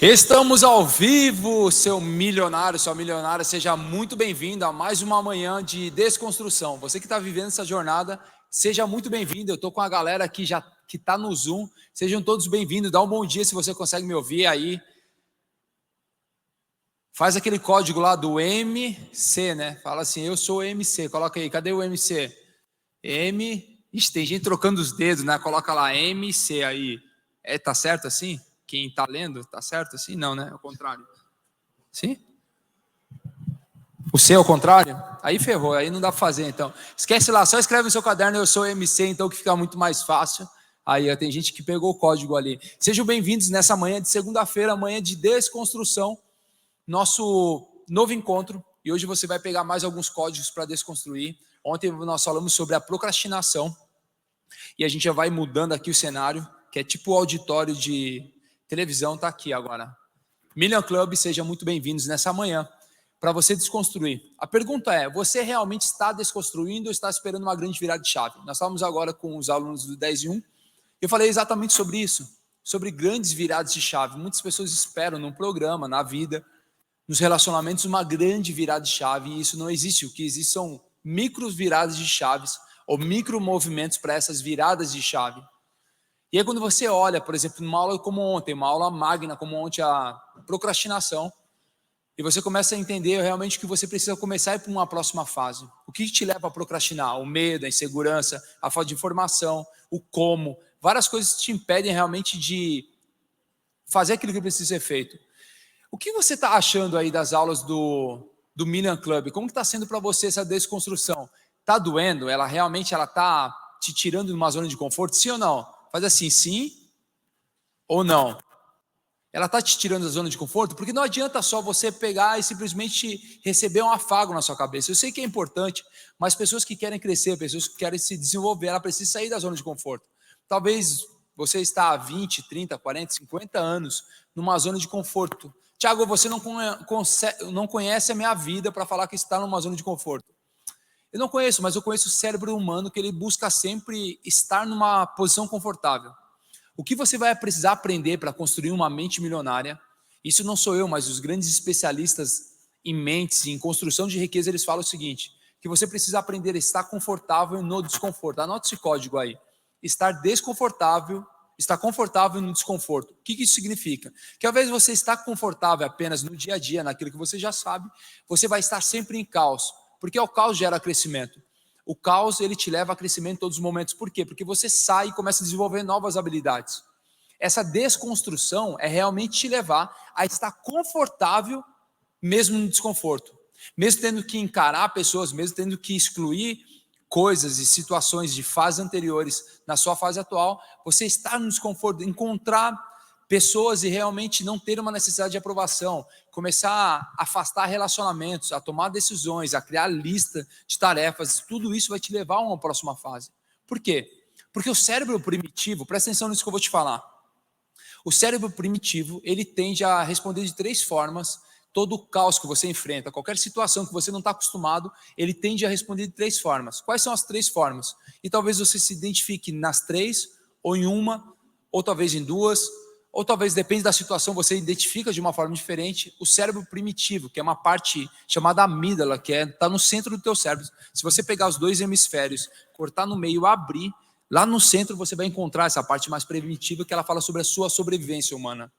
Estamos ao vivo, seu milionário, sua milionária, seja muito bem-vindo a mais uma manhã de desconstrução. Você que está vivendo essa jornada, seja muito bem-vindo. Eu estou com a galera aqui que está no Zoom, sejam todos bem-vindos. Dá um bom dia se você consegue me ouvir aí. Faz aquele código lá do MC, né? Fala assim, eu sou MC, coloca aí, cadê o MC? Ixi, tem gente trocando os dedos, né? Coloca lá MC aí. Tá certo assim? Quem está lendo, tá certo assim? Não, né? É o contrário. Sim? O C é o contrário? Aí ferrou, aí não dá para fazer, então. Esquece lá, só escreve no seu caderno, eu sou MC, então que fica muito mais fácil. Aí tem gente que pegou o código ali. Sejam bem-vindos nessa manhã de segunda-feira, manhã de desconstrução, nosso novo encontro. E hoje você vai pegar mais alguns códigos para desconstruir. Ontem nós falamos sobre a procrastinação. E a gente já vai mudando aqui o cenário, que é tipo o auditório de televisão, está aqui agora. Million Club, sejam muito bem-vindos nessa manhã, para você desconstruir. A pergunta é, você realmente está desconstruindo ou está esperando uma grande virada de chave? Nós estávamos agora com os alunos do 10 e 1, eu falei exatamente sobre isso, sobre grandes viradas de chave. Muitas pessoas esperam num programa, na vida, nos relacionamentos, uma grande virada de chave, e isso não existe. O que existe são micro viradas de chaves, ou micro movimentos para essas viradas de chave. E aí quando você olha, por exemplo, numa aula como ontem, uma aula magna como ontem, a procrastinação, e você começa a entender realmente que você precisa começar a ir para uma próxima fase. O que te leva a procrastinar? O medo, a insegurança, a falta de informação, o como, várias coisas te impedem realmente de fazer aquilo que precisa ser feito. O que você está achando aí das aulas do Million Club? Como está sendo para você essa desconstrução? Está doendo? Ela realmente está te tirando de uma zona de conforto? Sim ou não? Faz assim, sim ou não. Ela está te tirando da zona de conforto? Porque não adianta só você pegar e simplesmente receber um afago na sua cabeça. Eu sei que é importante, mas pessoas que querem crescer, pessoas que querem se desenvolver, ela precisa sair da zona de conforto. Talvez você está há 20, 30, 40, 50 anos numa zona de conforto. Tiago, você não conhece a minha vida para falar que está numa zona de conforto. Eu não conheço, mas eu conheço o cérebro humano, que ele busca sempre estar numa posição confortável. O que você vai precisar aprender para construir uma mente milionária, isso não sou eu, mas os grandes especialistas em mentes e em construção de riqueza, eles falam o seguinte, que você precisa aprender a estar confortável no desconforto. Anote esse código aí. Estar confortável no desconforto. O que isso significa? Que ao invés de você estar confortável apenas no dia a dia, naquilo que você já sabe, você vai estar sempre em caos. Porque o caos gera crescimento. O caos, ele te leva a crescimento em todos os momentos. Por quê? Porque você sai e começa a desenvolver novas habilidades. Essa desconstrução é realmente te levar a estar confortável mesmo no desconforto. Mesmo tendo que encarar pessoas, mesmo tendo que excluir coisas e situações de fases anteriores na sua fase atual, você estar no desconforto, encontrar pessoas e realmente não ter uma necessidade de aprovação, começar a afastar relacionamentos, a tomar decisões, a criar lista de tarefas, tudo isso vai te levar a uma próxima fase. Por quê? Porque o cérebro primitivo, presta atenção nisso que eu vou te falar, o cérebro primitivo, ele tende a responder de 3 formas, todo o caos que você enfrenta, qualquer situação que você não está acostumado, ele tende a responder de 3 formas. Quais são as 3 formas? E talvez você se identifique nas 3, ou em uma, ou talvez em 2, ou talvez, depende da situação, você identifica de uma forma diferente. O cérebro primitivo, que é uma parte chamada amígdala, que está no centro do teu cérebro. Se você pegar os 2 hemisférios, cortar no meio, abrir, lá no centro você vai encontrar essa parte mais primitiva, que ela fala sobre a sua sobrevivência humana.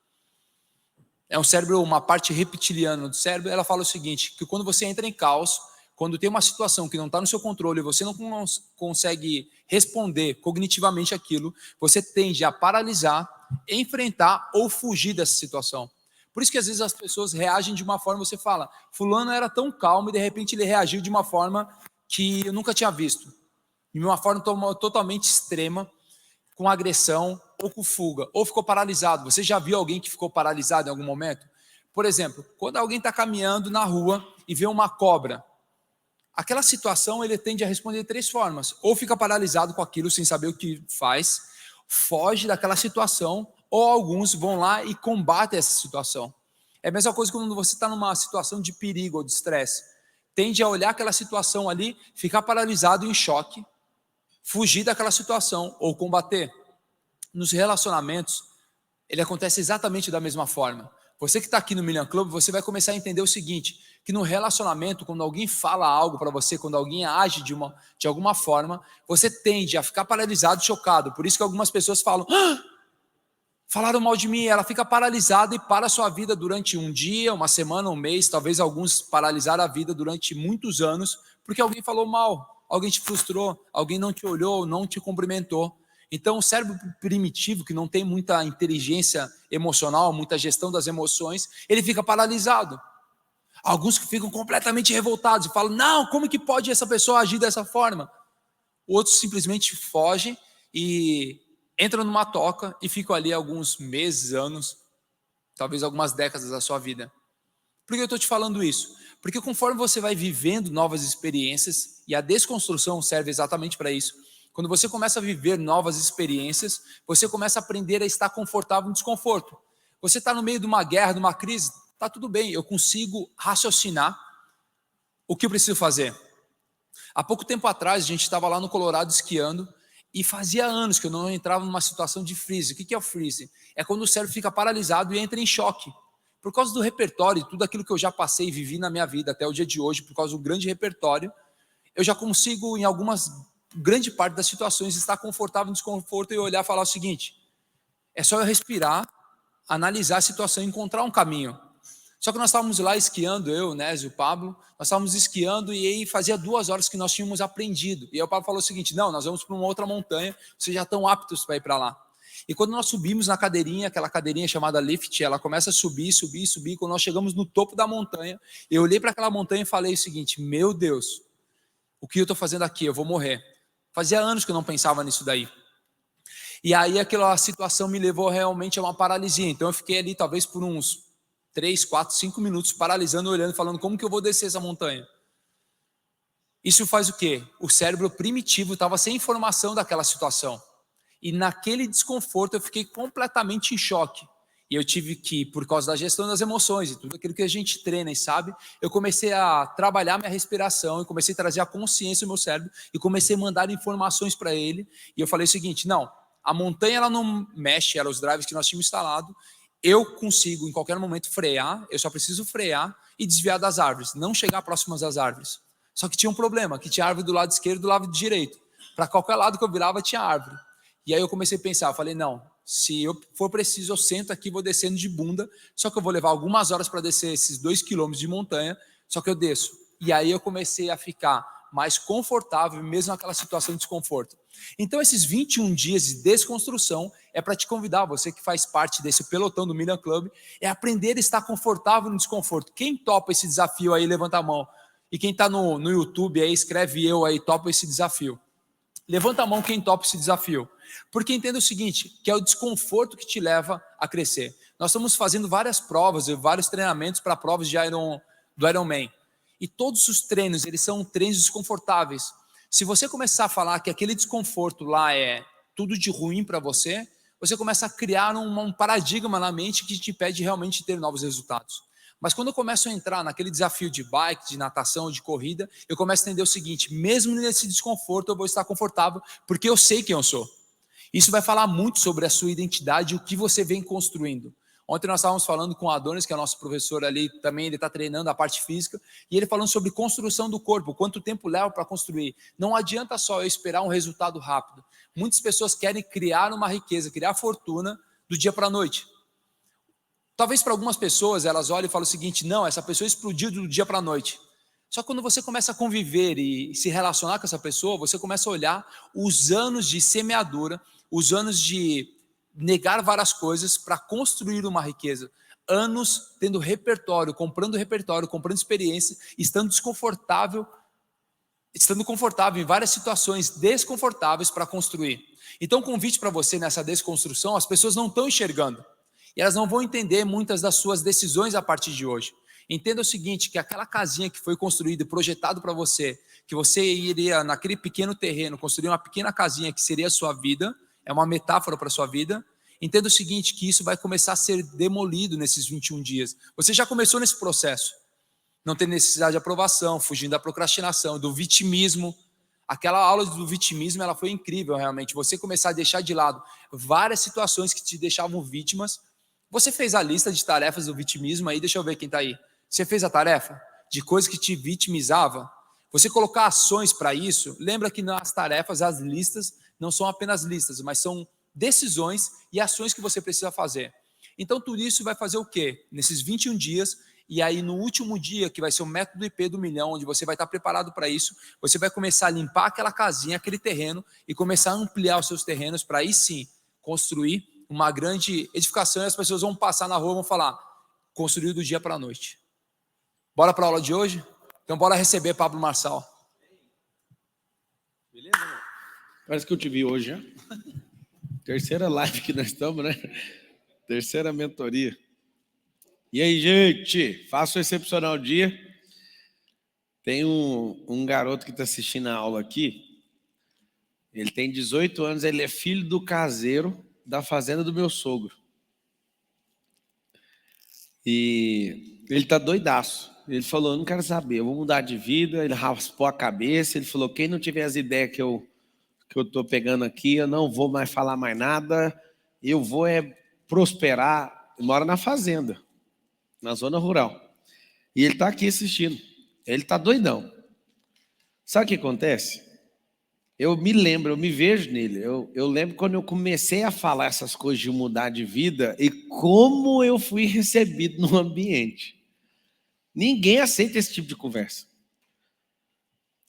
É um cérebro, uma parte reptiliana do cérebro, ela fala o seguinte, que quando você entra em caos, quando tem uma situação que não está no seu controle, você não consegue responder cognitivamente aquilo, você tende a paralisar, enfrentar ou fugir dessa situação. Por isso que às vezes as pessoas reagem de uma forma, você fala, fulano era tão calmo e de repente ele reagiu de uma forma que eu nunca tinha visto. De uma forma totalmente extrema, com agressão ou com fuga, ou ficou paralisado. Você já viu alguém que ficou paralisado em algum momento? Por exemplo, quando alguém está caminhando na rua e vê uma cobra, aquela situação ele tende a responder de 3 formas. Ou fica paralisado com aquilo sem saber o que faz, foge daquela situação, ou alguns vão lá e combatem essa situação. É a mesma coisa quando você está numa situação de perigo ou de estresse. Tende a olhar aquela situação ali, ficar paralisado em choque, fugir daquela situação ou combater. Nos relacionamentos, ele acontece exatamente da mesma forma. Você que está aqui no Million Club, você vai começar a entender o seguinte, que no relacionamento, quando alguém fala algo para você, quando alguém age de alguma forma, você tende a ficar paralisado, chocado. Por isso que algumas pessoas falam, falaram mal de mim, ela fica paralisada e para a sua vida durante um dia, uma semana, um mês, talvez alguns paralisaram a vida durante muitos anos, porque alguém falou mal, alguém te frustrou, alguém não te olhou, não te cumprimentou. Então, o cérebro primitivo, que não tem muita inteligência emocional, muita gestão das emoções, ele fica paralisado. Alguns que ficam completamente revoltados e falam, não, como que pode essa pessoa agir dessa forma? Outros simplesmente fogem e entram numa toca e ficam ali alguns meses, anos, talvez algumas décadas da sua vida. Por que eu estou te falando isso? Porque conforme você vai vivendo novas experiências, e a desconstrução serve exatamente para isso, quando você começa a viver novas experiências, você começa a aprender a estar confortável no desconforto. Você está no meio de uma guerra, de uma crise, está tudo bem, eu consigo raciocinar o que eu preciso fazer. Há pouco tempo atrás, a gente estava lá no Colorado esquiando, e fazia anos que eu não entrava numa situação de freeze. O que é o freeze? É quando o cérebro fica paralisado e entra em choque. Por causa do repertório, tudo aquilo que eu já passei e vivi na minha vida até o dia de hoje, por causa do grande repertório, eu já consigo, em grande parte das situações, estar confortável no desconforto e olhar e falar o seguinte, é só eu respirar, analisar a situação e encontrar um caminho. Só que nós estávamos lá esquiando, eu, o Nésio, o Pablo, nós estávamos esquiando e aí fazia 2 horas que nós tínhamos aprendido. E aí o Pablo falou o seguinte, não, nós vamos para uma outra montanha, vocês já estão aptos para ir para lá. E quando nós subimos na cadeirinha, aquela cadeirinha chamada lift, ela começa a subir, subir, subir. Quando nós chegamos no topo da montanha, eu olhei para aquela montanha e falei o seguinte, meu Deus, o que eu estou fazendo aqui? Eu vou morrer. Fazia anos que eu não pensava nisso daí. E aí aquela situação me levou realmente a uma paralisia. Então eu fiquei ali talvez por uns 3, 4, 5 minutos paralisando, olhando, falando como que eu vou descer essa montanha. Isso faz o quê? O cérebro primitivo estava sem informação daquela situação. E naquele desconforto eu fiquei completamente em choque. E eu tive que, por causa da gestão das emoções e tudo aquilo que a gente treina e sabe, eu comecei a trabalhar minha respiração, e comecei a trazer a consciência no meu cérebro, e comecei a mandar informações para ele. E eu falei o seguinte, não, a montanha ela não mexe, eram os drives que nós tínhamos instalado, eu consigo em qualquer momento frear, eu só preciso frear e desviar das árvores, não chegar próximas das árvores. Só que tinha um problema, que tinha árvore do lado esquerdo e do lado direito. Para qualquer lado que eu virava tinha árvore. E aí eu comecei a pensar, eu falei, não, se eu for preciso, eu sento aqui, vou descendo de bunda, só que eu vou levar algumas horas para descer esses 2 quilômetros de montanha, só que eu desço. E aí eu comecei a ficar mais confortável, mesmo naquela situação de desconforto. Então esses 21 dias de desconstrução é para te convidar, você que faz parte desse pelotão do Million Club, é aprender a estar confortável no desconforto. Quem topa esse desafio aí, levanta a mão. E quem está no YouTube aí, escreve eu aí, topa esse desafio. Levanta a mão quem topa esse desafio. Porque entenda o seguinte, que é o desconforto que te leva a crescer. Nós estamos fazendo várias provas, vários treinamentos para provas do Ironman. E todos os treinos, eles são treinos desconfortáveis. Se você começar a falar que aquele desconforto lá é tudo de ruim para você, você começa a criar um paradigma na mente que te impede realmente de ter novos resultados. Mas quando eu começo a entrar naquele desafio de bike, de natação, de corrida, eu começo a entender o seguinte, mesmo nesse desconforto eu vou estar confortável, porque eu sei quem eu sou. Isso vai falar muito sobre a sua identidade e o que você vem construindo. Ontem nós estávamos falando com o Adonis, que é nosso professor ali, também ele está treinando a parte física, e ele falando sobre construção do corpo, quanto tempo leva para construir. Não adianta só eu esperar um resultado rápido. Muitas pessoas querem criar uma riqueza, criar fortuna do dia para a noite. Talvez para algumas pessoas elas olhem e falem o seguinte, não, essa pessoa explodiu do dia para a noite. Só que quando você começa a conviver e se relacionar com essa pessoa, você começa a olhar os anos de semeadura, os anos de negar várias coisas para construir uma riqueza. Anos tendo repertório, comprando experiência, estando confortável em várias situações desconfortáveis para construir. Então o convite para você nessa desconstrução, as pessoas não estão enxergando. E elas não vão entender muitas das suas decisões a partir de hoje. Entenda o seguinte, que aquela casinha que foi construída e projetado para você, que você iria naquele pequeno terreno construir uma pequena casinha que seria a sua vida, é uma metáfora para a sua vida. Entenda o seguinte, que isso vai começar a ser demolido nesses 21 dias. Você já começou nesse processo. Não tem necessidade de aprovação, fugindo da procrastinação, do vitimismo. Aquela aula do vitimismo, ela foi incrível realmente. Você começar a deixar de lado várias situações que te deixavam vítimas, Você fez a lista de tarefas do vitimismo aí? Deixa eu ver quem está aí. Você fez a tarefa de coisas que te vitimizava? Você colocar ações para isso? Lembra que nas tarefas, as listas não são apenas listas, mas são decisões e ações que você precisa fazer. Então, tudo isso vai fazer o quê? Nesses 21 dias, e aí no último dia, que vai ser o método IP do milhão, onde você vai estar preparado para isso, você vai começar a limpar aquela casinha, aquele terreno, e começar a ampliar os seus terrenos para aí sim construir uma grande edificação, e as pessoas vão passar na rua e vão falar, construiu do dia para a noite. Bora para a aula de hoje? Então bora receber Pablo Marçal. Beleza? Parece que eu te vi hoje, já. Terceira live que nós estamos, né? Terceira mentoria. E aí, gente? Faça um excepcional dia. Tem um garoto que está assistindo a aula aqui. Ele tem 18 anos, ele é filho do caseiro da fazenda do meu sogro. E ele tá doidaço. Ele falou, eu não quero saber, eu vou mudar de vida. Ele raspou a cabeça, ele falou, quem não tiver as ideias que eu tô pegando aqui, eu não vou mais falar mais nada, eu vou prosperar. Ele mora na fazenda, na zona rural. E ele tá aqui assistindo. Ele tá doidão. Sabe o que acontece? Eu me lembro, eu me vejo nele. Eu lembro quando eu comecei a falar essas coisas de mudar de vida e como eu fui recebido no ambiente. Ninguém aceita esse tipo de conversa.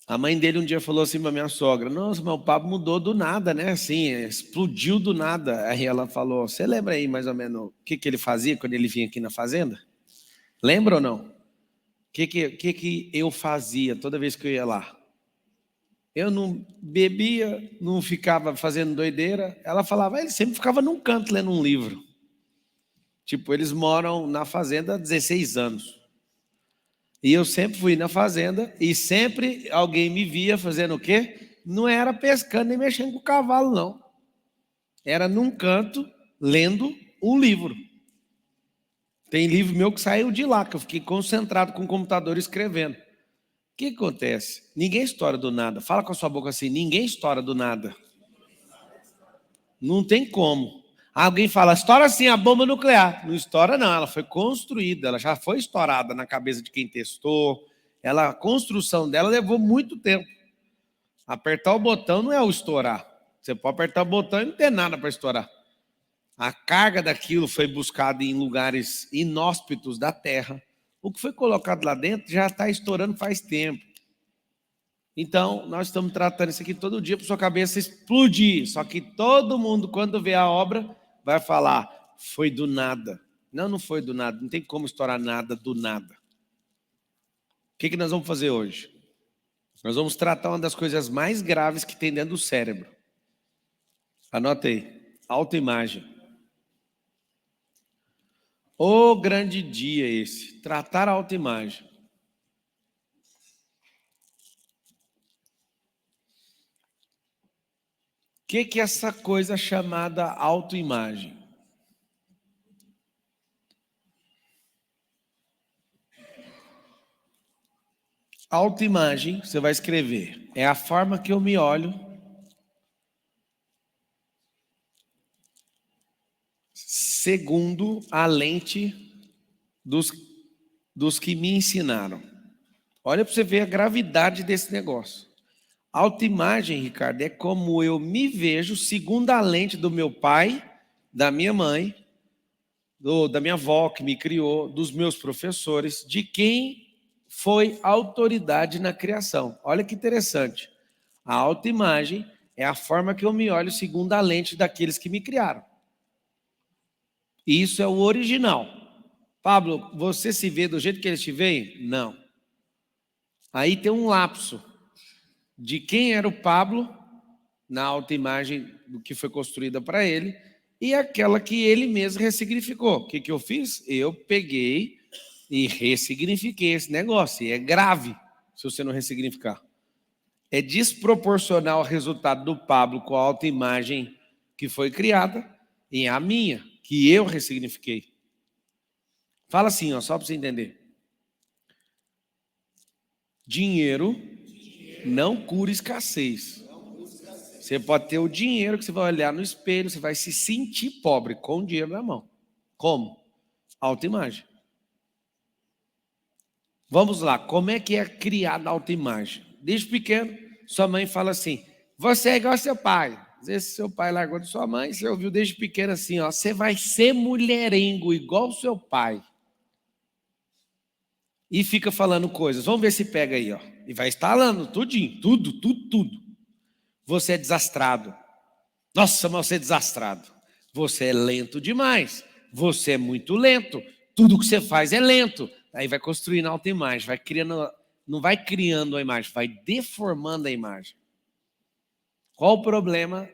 A mãe dele um dia falou assim para minha sogra, nossa, mas o Pablo mudou do nada, né? Assim, explodiu do nada. Aí ela falou, você lembra aí mais ou menos o que ele fazia quando ele vinha aqui na fazenda? Lembra ou não? O que eu fazia toda vez que eu ia lá? Eu não bebia, não ficava fazendo doideira. Ela falava, ele sempre ficava num canto lendo um livro. Tipo, eles moram na fazenda há 16 anos. E eu sempre fui na fazenda e sempre alguém me via fazendo o quê? Não era pescando nem mexendo com o cavalo, não. Era num canto, lendo um livro. Tem livro meu que saiu de lá, que eu fiquei concentrado com o computador escrevendo. O que acontece? Ninguém estoura do nada. Fala com a sua boca assim, ninguém estoura do nada. Não tem como. Alguém fala, estoura assim a bomba nuclear. Não estoura não, ela foi construída, ela já foi estourada na cabeça de quem testou. A construção dela levou muito tempo. Apertar o botão não é o estourar. Você pode apertar o botão e não tem nada para estourar. A carga daquilo foi buscada em lugares inóspitos da terra. O que foi colocado lá dentro já está estourando faz tempo. Então, nós estamos tratando isso aqui todo dia para sua cabeça explodir. Só que todo mundo, quando vê a obra, vai falar, foi do nada. Não, não foi do nada. Não tem como estourar nada do nada. O que nós vamos fazer hoje? Nós vamos tratar uma das coisas mais graves que tem dentro do cérebro. Anota aí. Autoimagem. Ô grande dia esse. Tratar a autoimagem. O que é essa coisa chamada autoimagem? Autoimagem, você vai escrever, é a forma que eu me olho segundo a lente dos que me ensinaram. Olha para você ver a gravidade desse negócio. Autoimagem, Ricardo, é como eu me vejo segundo a lente do meu pai, da minha mãe, da minha avó que me criou, dos meus professores, de quem foi autoridade na criação. Olha que interessante. A autoimagem é a forma que eu me olho segundo a lente daqueles que me criaram. Isso é o original. Pablo, você se vê do jeito que eles te veem? Não. Aí tem um lapso de quem era o Pablo na autoimagem do que foi construída para ele e aquela que ele mesmo ressignificou. O que eu fiz? Eu peguei e ressignifiquei esse negócio. E é grave se você não ressignificar. É desproporcional ao resultado do Pablo com a autoimagem que foi criada e a minha, que eu ressignifiquei. Fala assim, ó, só para você entender. Dinheiro não cura escassez. Você pode ter o dinheiro que você vai olhar no espelho, você vai se sentir pobre com o dinheiro na mão. Como? Autoimagem. Vamos lá, como é que é criada a autoimagem? Desde pequeno, sua mãe fala assim, você é igual ao seu pai. Às vezes seu pai largou de sua mãe, você ouviu desde pequeno assim, ó, você vai ser mulherengo igual ao seu pai. E fica falando coisas, vamos ver se pega aí, ó. E vai instalando tudinho, tudo. Você é desastrado. Nossa, mas você é desastrado. Você é lento demais. Você é muito lento. Tudo que você faz é lento. Aí vai construindo a autoimagem, vai criando, não vai criando a imagem, vai deformando a imagem. Qual o problema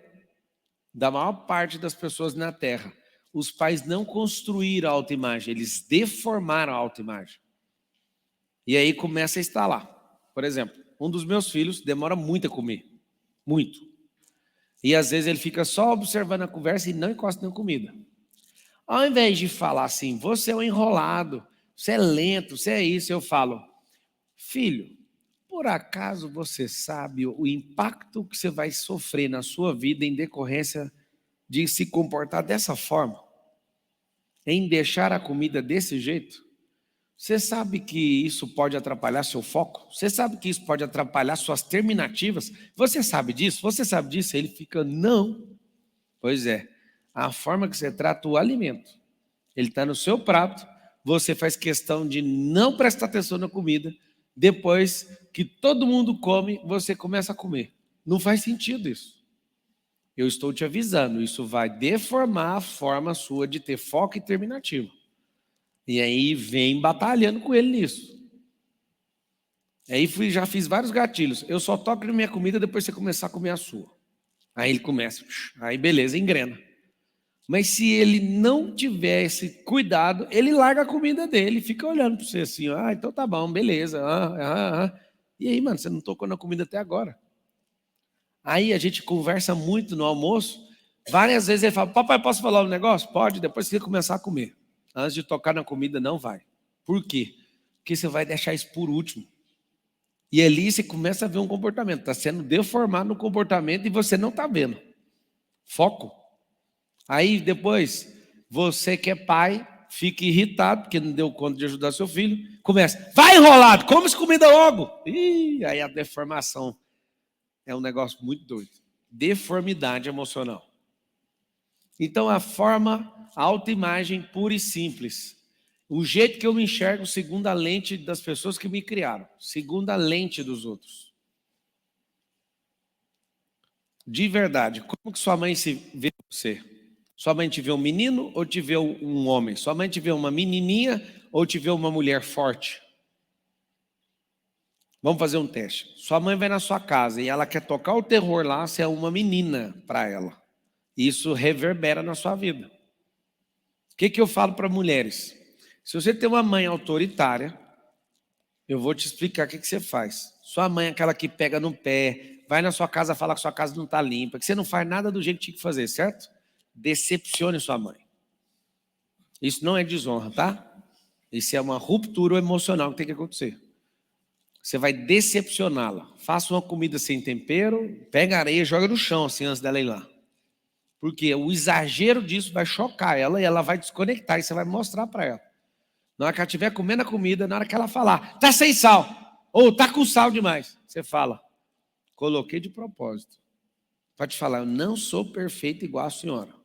da maior parte das pessoas na Terra? Os pais não construíram a autoimagem, eles deformaram a autoimagem. E aí começa a instalar. Por exemplo, um dos meus filhos demora muito a comer. Muito. E às vezes ele fica só observando a conversa e não encosta na comida. Ao invés de falar assim, você é um enrolado, você é lento, você é isso, eu falo, filho, por acaso você sabe o impacto que você vai sofrer na sua vida em decorrência de se comportar dessa forma? Em deixar a comida desse jeito? Você sabe que isso pode atrapalhar seu foco? Você sabe que isso pode atrapalhar suas terminativas? Você sabe disso? Você sabe disso? Ele fica, não. Pois é, a forma que você trata o alimento, ele está no seu prato, você faz questão de não prestar atenção na comida, depois que todo mundo come, você começa a comer. Não faz sentido isso. Eu estou te avisando, isso vai deformar a forma sua de ter foco e terminativo. E aí vem batalhando com ele nisso. Aí já fiz vários gatilhos. Eu só toco na minha comida depois você começar a comer a sua. Aí ele começa, aí beleza, engrena. Mas se ele não tiver esse cuidado, ele larga a comida dele e fica olhando para você assim, então tá bom, beleza. E aí, mano, você não tocou na comida até agora. Aí a gente conversa muito no almoço, várias vezes ele fala, papai, posso falar um negócio? Pode, depois você começar a comer. Antes de tocar na comida, não vai. Por quê? Porque você vai deixar isso por último. E ali você começa a ver um comportamento. Está sendo deformado no comportamento e você não está vendo. Foco. Aí depois, você que é pai, fica irritado, porque não deu conta de ajudar seu filho. Começa, vai enrolado, come essa comida logo. Aí a deformação é um negócio muito doido. Deformidade emocional. Então a autoimagem pura e simples. O jeito que eu me enxergo segundo a lente das pessoas que me criaram, segundo a lente dos outros. De verdade, como que sua mãe se vê você? Sua mãe te vê um menino ou te vê um homem? Sua mãe te vê uma menininha ou te vê uma mulher forte? Vamos fazer um teste. Sua mãe vai na sua casa e ela quer tocar o terror lá, você é uma menina para ela. Isso reverbera na sua vida. O que eu falo para mulheres? Se você tem uma mãe autoritária, eu vou te explicar o que você faz. Sua mãe é aquela que pega no pé, vai na sua casa falar que sua casa não está limpa, que você não faz nada do jeito que tinha que fazer, certo? Decepcione sua mãe. Isso não é desonra, tá? Isso é uma ruptura emocional que tem que acontecer. Você vai decepcioná-la. Faça uma comida sem tempero, pega areia e joga no chão assim antes dela ir lá. Porque o exagero disso vai chocar ela e ela vai desconectar e você vai mostrar para ela. Na hora que ela estiver comendo a comida, na hora que ela falar, tá sem sal, ou tá com sal demais, você fala, coloquei de propósito. Pode falar, eu não sou perfeita igual a senhora.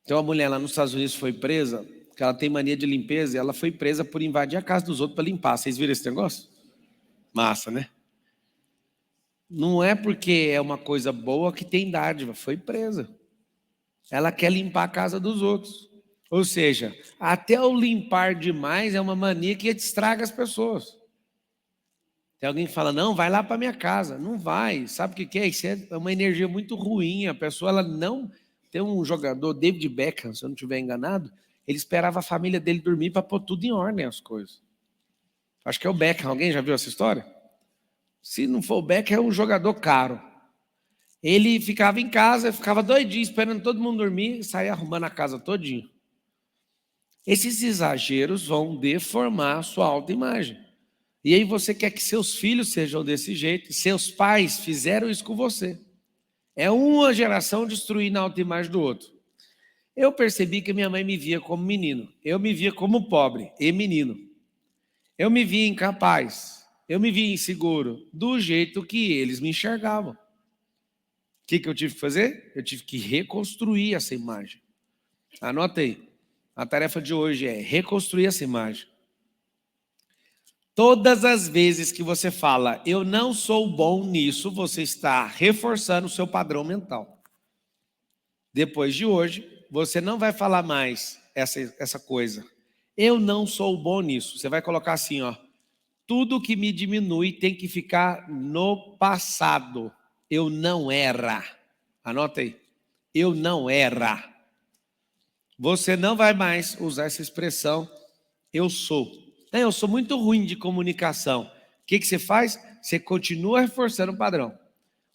Tem uma mulher lá nos Estados Unidos que foi presa, que ela tem mania de limpeza, e ela foi presa por invadir a casa dos outros para limpar. Vocês viram esse negócio? Massa, né? Não é porque é uma coisa boa que tem dádiva, foi presa. Ela quer limpar a casa dos outros. Ou seja, até o limpar demais é uma mania que estraga as pessoas. Tem alguém que fala, não, vai lá para minha casa. Não vai. Sabe o que é? Isso é uma energia muito ruim. A pessoa, ela não... Tem um jogador, David Beckham, se eu não estiver enganado, ele esperava a família dele dormir para pôr tudo em ordem as coisas. Acho que é o Beckham. Alguém já viu essa história? Se não for o Beckham, é um jogador caro. Ele ficava em casa, ficava doidinho, esperando todo mundo dormir e saía arrumando a casa todinho. Esses exageros vão deformar a sua autoimagem. E aí você quer que seus filhos sejam desse jeito. Seus pais fizeram isso com você. É uma geração destruindo a autoimagem do outro. Eu percebi que minha mãe me via como menino. Eu me via como pobre e menino. Eu me via incapaz. Eu me via inseguro, do jeito que eles me enxergavam. O que eu tive que fazer? Eu tive que reconstruir essa imagem. Anota aí. A tarefa de hoje é reconstruir essa imagem. Todas as vezes que você fala, eu não sou bom nisso, você está reforçando o seu padrão mental. Depois de hoje, você não vai falar mais essa coisa. Eu não sou bom nisso. Você vai colocar assim, ó. Tudo que me diminui tem que ficar no passado. Eu não era. Anota aí. Eu não era. Você não vai mais usar essa expressão, eu sou. Eu sou muito ruim de comunicação. O que você faz? Você continua reforçando o padrão.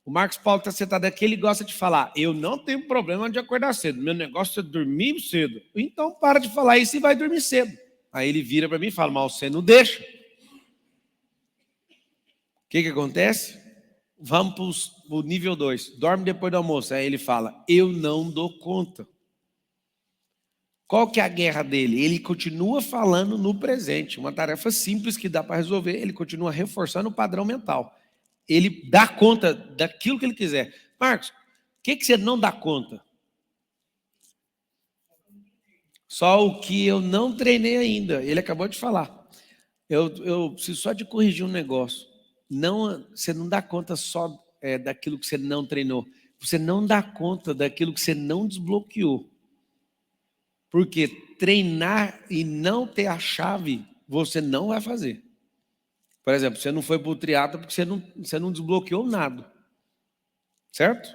O Marcos Paulo está sentado aqui, ele gosta de falar, eu não tenho problema de acordar cedo, meu negócio é dormir cedo. Então para de falar isso e vai dormir cedo. Aí ele vira para mim e fala, mas você não deixa. O que acontece? Vamos para o nível 2, dorme depois do almoço. Aí ele fala, eu não dou conta. Qual que é a guerra dele? Ele continua falando no presente, uma tarefa simples que dá para resolver, ele continua reforçando o padrão mental. Ele dá conta daquilo que ele quiser. Marcos, o que você não dá conta? Só o que eu não treinei ainda. Ele acabou de falar. Eu preciso só de corrigir um negócio. Você não dá conta só daquilo que você não treinou. Você não dá conta daquilo que você não desbloqueou. Porque treinar e não ter a chave, você não vai fazer. Por exemplo, você não foi para o triatlo porque você não desbloqueou nada. Certo?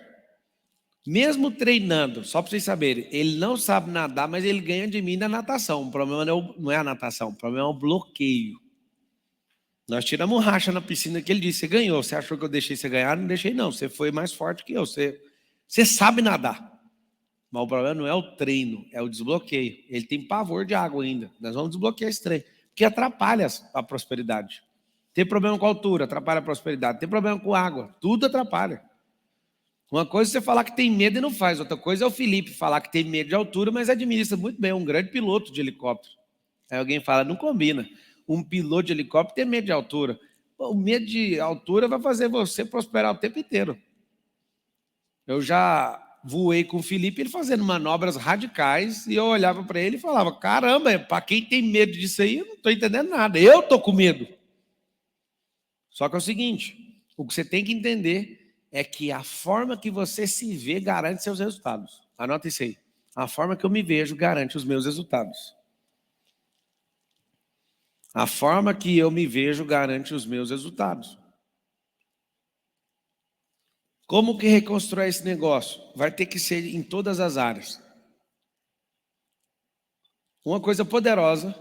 Mesmo treinando, só para vocês saberem, ele não sabe nadar, mas ele ganha de mim na natação. O problema não é a natação, o problema é o bloqueio. Nós tiramos um racha na piscina que ele disse, você ganhou, você achou que eu deixei você ganhar? Não deixei não, você foi mais forte que eu, você sabe nadar. Mas o problema não é o treino, é o desbloqueio. Ele tem pavor de água ainda. Nós vamos desbloquear esse treino, porque atrapalha a prosperidade. Tem problema com a altura, atrapalha a prosperidade. Tem problema com água, tudo atrapalha. Uma coisa é você falar que tem medo e não faz. Outra coisa é o Felipe falar que tem medo de altura, mas administra muito bem, um grande piloto de helicóptero. Aí alguém fala, não combina. Um piloto de helicóptero tem medo de altura. O medo de altura vai fazer você prosperar o tempo inteiro. Eu já voei com o Felipe, ele fazendo manobras radicais, e eu olhava para ele e falava, caramba, para quem tem medo disso aí, eu não estou entendendo nada, eu estou com medo. Só que é o seguinte, o que você tem que entender é que a forma que você se vê garante seus resultados. Anota isso aí. A forma que eu me vejo garante os meus resultados. A forma que eu me vejo garante os meus resultados. Como que reconstrói esse negócio? Vai ter que ser em todas as áreas. Uma coisa poderosa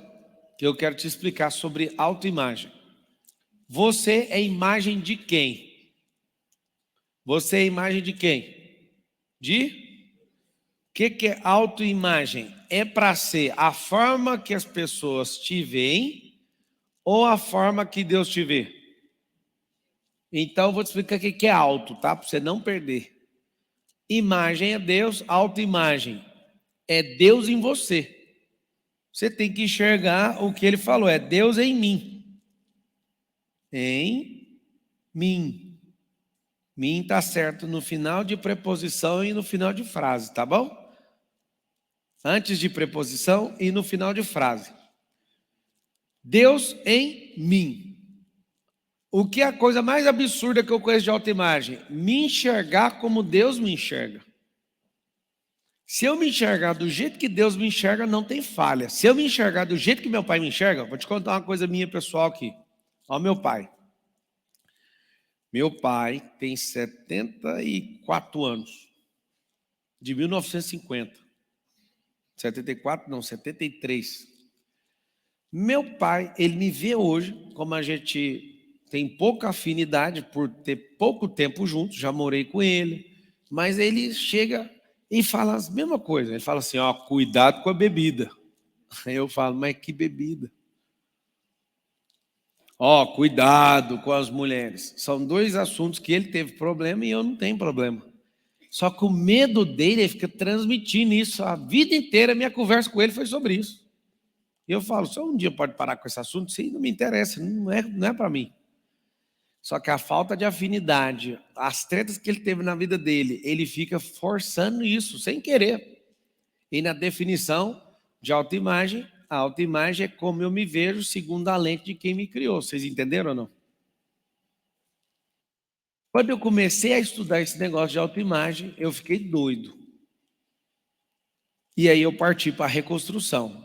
que eu quero te explicar sobre autoimagem. Você é imagem de quem? Você é imagem de quem? O que é autoimagem? É para ser a forma que as pessoas te veem ou a forma que Deus te vê? Então, eu vou te explicar o que é auto, tá? Para você não perder. Imagem é Deus, autoimagem é Deus em você. Você tem que enxergar o que ele falou, é Deus em mim. Em mim. Mim está certo no final de preposição e no final de frase, tá bom? Antes de preposição e no final de frase. Deus em mim. O que é a coisa mais absurda que eu conheço de autoimagem? Me enxergar como Deus me enxerga. Se eu me enxergar do jeito que Deus me enxerga, não tem falha. Se eu me enxergar do jeito que meu pai me enxerga, vou te contar uma coisa minha pessoal aqui. Olha o meu pai. Meu pai tem 74 anos. De 1950. 74, não, 73. Meu pai, ele me vê hoje, como a gente tem pouca afinidade por ter pouco tempo juntos, já morei com ele, mas ele chega e fala a mesma coisa. Ele fala assim, ó, cuidado com a bebida. Aí eu falo, mas que bebida? Ó, cuidado com as mulheres. São dois assuntos que ele teve problema e eu não tenho problema. Só que o medo dele, ele fica transmitindo isso a vida inteira. Minha conversa com ele foi sobre isso. E eu falo, só um dia pode parar com esse assunto? Isso aí não me interessa, não é para mim. Só que a falta de afinidade, as tretas que ele teve na vida dele, ele fica forçando isso, sem querer. E na definição de autoimagem, a autoimagem é como eu me vejo segundo a lente de quem me criou. Vocês entenderam ou não? Quando eu comecei a estudar esse negócio de autoimagem, eu fiquei doido. E aí eu parti para a reconstrução.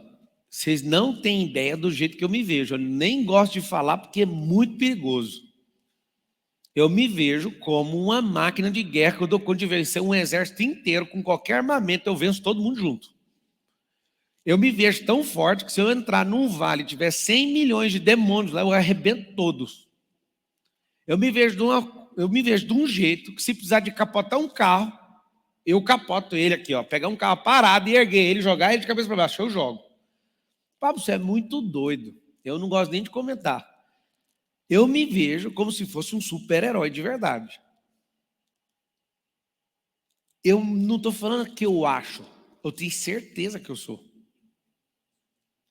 Vocês não têm ideia do jeito que eu me vejo. Eu nem gosto de falar porque é muito perigoso. Eu me vejo como uma máquina de guerra que eu dou conta de vencer um exército inteiro com qualquer armamento, eu venço todo mundo junto. Eu me vejo tão forte que se eu entrar num vale e tiver 100 milhões de demônios lá, eu arrebento todos. Eu me vejo de um jeito que se precisar de capotar um carro, eu capoto ele aqui, ó, pegar um carro parado e erguer ele, jogar ele de cabeça para baixo, eu jogo. Pablo, você é muito doido. Eu não gosto nem de comentar. Eu me vejo como se fosse um super-herói de verdade. Eu não estou falando que eu acho, eu tenho certeza que eu sou.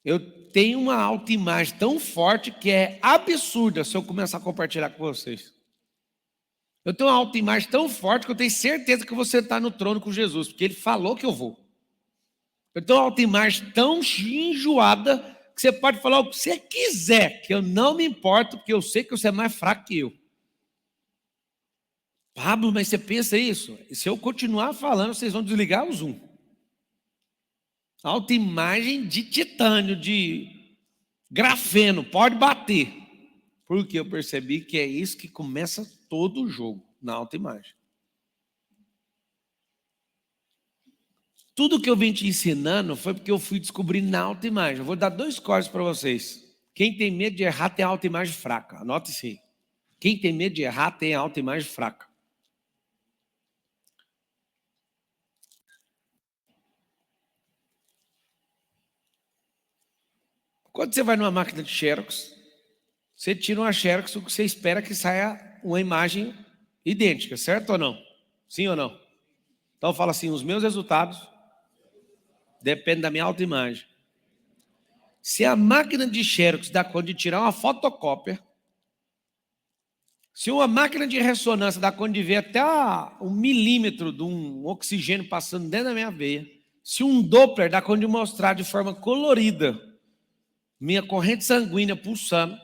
Eu tenho uma autoimagem tão forte que é absurda se eu começar a compartilhar com vocês. Eu tenho uma autoimagem tão forte que eu tenho certeza que eu vou sentar no trono com Jesus, porque ele falou que eu vou. Eu tenho uma autoimagem tão enjoada que você pode falar o que você quiser, que eu não me importo, porque eu sei que você é mais fraco que eu. Pablo, mas você pensa isso? Se eu continuar falando, vocês vão desligar o Zoom. Autoimagem de titânio, de grafeno, pode bater. Porque eu percebi que é isso que começa todo o jogo, na autoimagem. Tudo que eu vim te ensinando foi porque eu fui descobrindo na autoimagem. Eu vou dar 2 códigos para vocês. Quem tem medo de errar tem autoimagem fraca. Anote isso aí. Quem tem medo de errar tem autoimagem fraca. Quando você vai numa máquina de Xerox, você tira uma Xerox, o que você espera que saia uma imagem idêntica, certo ou não? Sim ou não? Então fala assim, os meus resultados dependem da minha autoimagem. Se a máquina de Xerox dá conta de tirar uma fotocópia, se uma máquina de ressonância dá conta de ver até 1 milímetro de um oxigênio passando dentro da minha veia, se um Doppler dá conta de mostrar de forma colorida minha corrente sanguínea pulsando,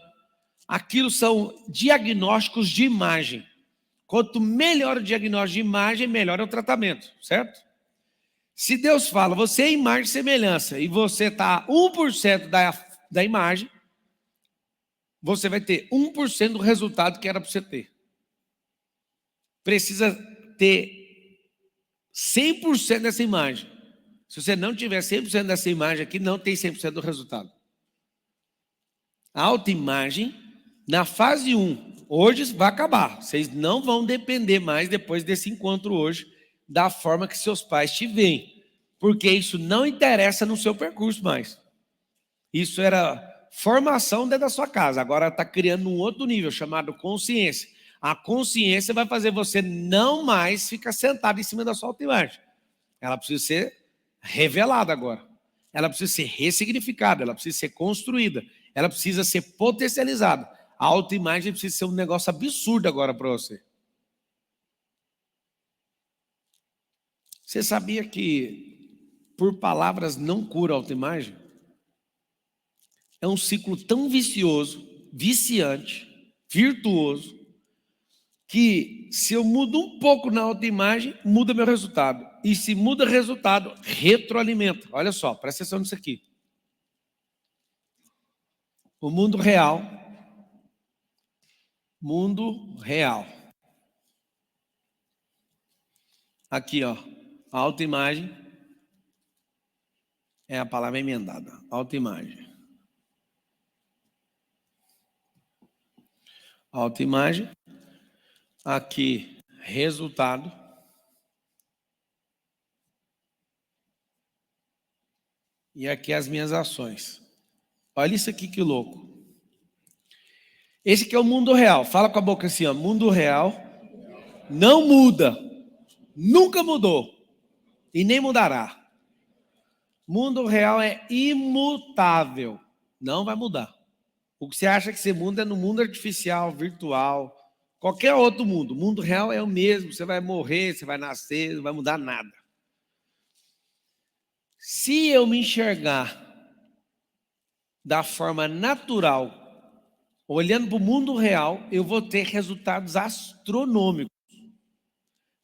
aquilo são diagnósticos de imagem. Quanto melhor o diagnóstico de imagem, melhor é o tratamento, certo? Se Deus fala, você é imagem e semelhança, e você está 1% da imagem, você vai ter 1% do resultado que era para você ter. Precisa ter 100% dessa imagem. Se você não tiver 100% dessa imagem aqui, não tem 100% do resultado. A autoimagem, na fase 1, hoje vai acabar. Vocês não vão depender mais, depois desse encontro hoje, da forma que seus pais te veem. Porque isso não interessa no seu percurso mais. Isso era formação dentro da sua casa. Agora está criando um outro nível, chamado consciência. A consciência vai fazer você não mais ficar sentado em cima da sua autoimagem. Ela precisa ser revelada agora. Ela precisa ser ressignificada, ela precisa ser construída. Ela precisa ser potencializada. A autoimagem precisa ser um negócio absurdo agora para você. Você sabia que por palavras não cura a autoimagem? É um ciclo tão vicioso, viciante, virtuoso, que se eu mudo um pouco na autoimagem, muda meu resultado. E se muda o resultado, retroalimenta. Olha só, presta atenção nisso aqui. O mundo real. Mundo real. Aqui, ó. A autoimagem é a palavra emendada. Autoimagem. Autoimagem. Aqui, resultado. E aqui as minhas ações. Olha isso aqui que louco. Esse aqui é o mundo real. Fala com a boca assim, ó. Mundo real não muda. Nunca mudou. E nem mudará. Mundo real é imutável. Não vai mudar. O que você acha que você muda é no mundo artificial, virtual, qualquer outro mundo. O mundo real é o mesmo. Você vai morrer, você vai nascer, não vai mudar nada. Se eu me enxergar da forma natural, olhando para o mundo real, eu vou ter resultados astronômicos.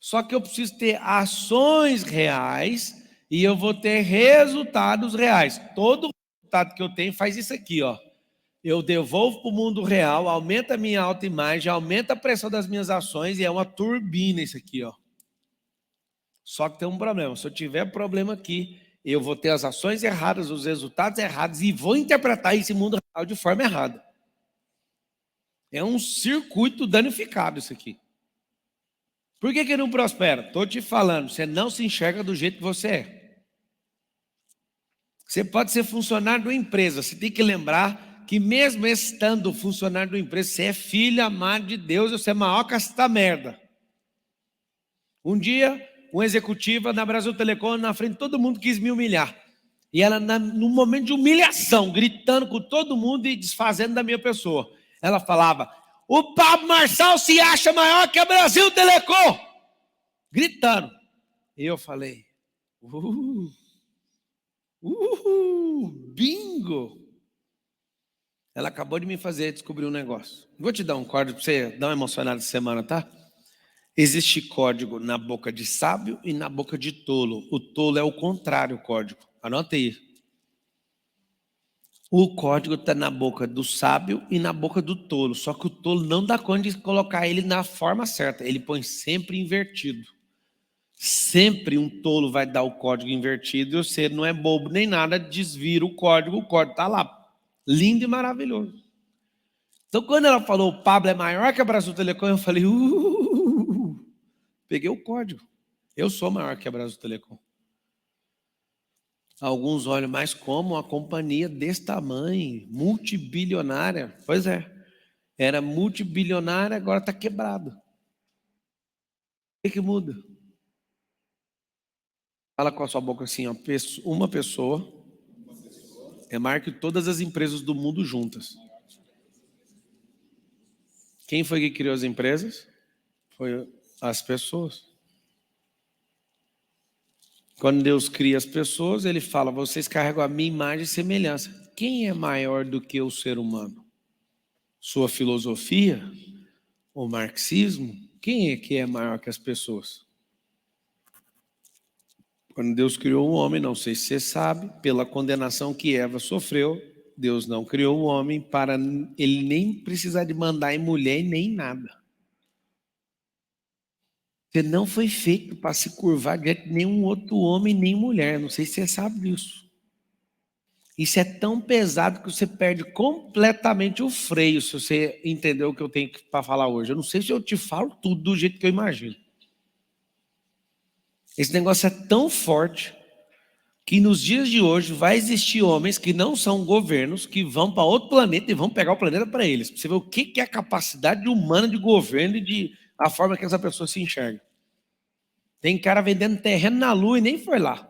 Só que eu preciso ter ações reais e eu vou ter resultados reais. Todo resultado que eu tenho faz isso aqui, ó. Eu devolvo para o mundo real, aumenta a minha autoimagem, aumenta a pressão das minhas ações e é uma turbina isso aqui, ó. Só que tem um problema. Se eu tiver problema aqui, eu vou ter as ações erradas, os resultados errados e vou interpretar esse mundo real de forma errada. É um circuito danificado isso aqui. Por que não prospera? Estou te falando, você não se enxerga do jeito que você é. Você pode ser funcionário de uma empresa, você tem que lembrar que mesmo estando funcionário de uma empresa, você é filho amado de Deus, você é maior que esta merda. Um dia, uma executiva na Brasil Telecom, na frente de todo mundo, quis me humilhar. E ela, num momento de humilhação, gritando com todo mundo e desfazendo da minha pessoa. Ela falava, o Pablo Marçal se acha maior que a Brasil Telecom. Gritando. E eu falei, bingo. Ela acabou de me fazer descobrir um negócio. Vou te dar um código para você dar uma emocionada essa semana, tá? Existe código na boca de sábio e na boca de tolo. O tolo é o contrário, o código. Anota aí. O código está na boca do sábio e na boca do tolo. Só que o tolo não dá conta de colocar ele na forma certa. Ele põe sempre invertido. Sempre um tolo vai dar o código invertido e você não é bobo nem nada, desvira o código está lá. Lindo e maravilhoso. Então, quando ela falou o Pablo é maior que a Brasil Telecom, eu falei, peguei o código. Eu sou maior que a Brasil Telecom. Alguns olham, mas como uma companhia desse tamanho, multibilionária? Pois é, era multibilionária, agora está quebrado. O que muda? Fala com a sua boca assim, ó, uma pessoa é maior que todas as empresas do mundo juntas. Quem foi que criou as empresas? Foi as pessoas. Quando Deus cria as pessoas, ele fala, vocês carregam a minha imagem e semelhança. Quem é maior do que o ser humano? Sua filosofia? O marxismo? Quem é que é maior que as pessoas? Quando Deus criou o homem, não sei se você sabe, pela condenação que Eva sofreu, Deus não criou o homem para ele nem precisar de mandar em mulher e nem nada. Você não foi feito para se curvar diante de nenhum outro homem nem mulher. Não sei se você sabe disso. Isso é tão pesado que você perde completamente o freio, se você entendeu o que eu tenho para falar hoje. Eu não sei se eu te falo tudo do jeito que eu imagino. Esse negócio é tão forte que nos dias de hoje vai existir homens que não são governos, que vão para outro planeta e vão pegar o planeta para eles. Pra você ver o que é a capacidade humana de governo e de a forma que essa pessoa se enxerga. Tem cara vendendo terreno na lua e nem foi lá.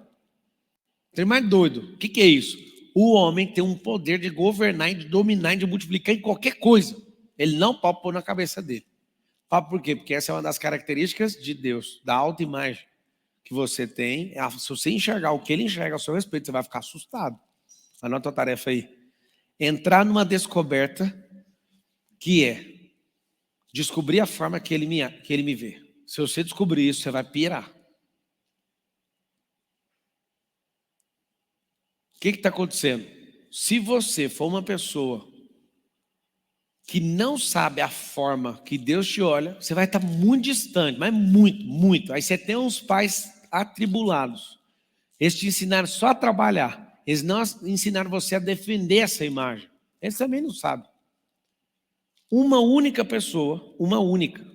Tem mais doido. O que é isso? O homem tem um poder de governar, de dominar, de multiplicar em qualquer coisa. Ele não pode pôr na cabeça dele. Por quê? Porque essa é uma das características de Deus, da autoimagem que você tem. Se você enxergar o que ele enxerga a seu respeito, você vai ficar assustado. Anota a tarefa aí. Entrar numa descoberta que é descobrir a forma que ele me vê. Se você descobrir isso, você vai pirar. O que está acontecendo? Se você for uma pessoa que não sabe a forma que Deus te olha, você vai estar muito distante, mas muito, muito. Aí você tem uns pais atribulados. Eles te ensinaram só a trabalhar. Eles não ensinaram você a defender essa imagem. Eles também não sabem. Uma única pessoa, uma única,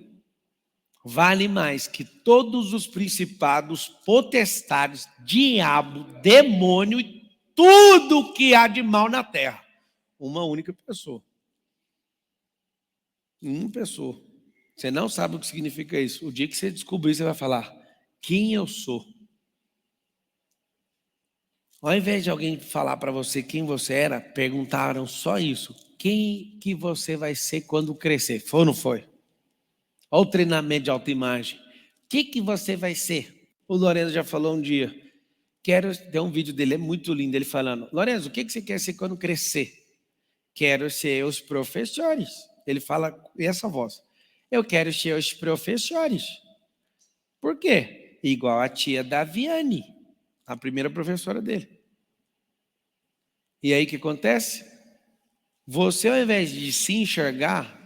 vale mais que todos os principados, potestades, diabo, demônio e tudo que há de mal na terra. Uma única pessoa. Uma pessoa. Você não sabe o que significa isso. O dia que você descobrir, você vai falar, quem eu sou. Ao invés de alguém falar para você quem você era, perguntaram só isso. Quem que você vai ser quando crescer? Foi ou não foi? Olha o treinamento de autoimagem. O que você vai ser? O Lorenzo já falou um dia. Tem um vídeo dele, é muito lindo, ele falando: Lorenzo, o que você quer ser quando crescer? Quero ser os professores. Ele fala com essa voz. Eu quero ser os professores. Por quê? Igual a tia Daviane, a primeira professora dele. E aí o que acontece? Você, ao invés de se enxergar,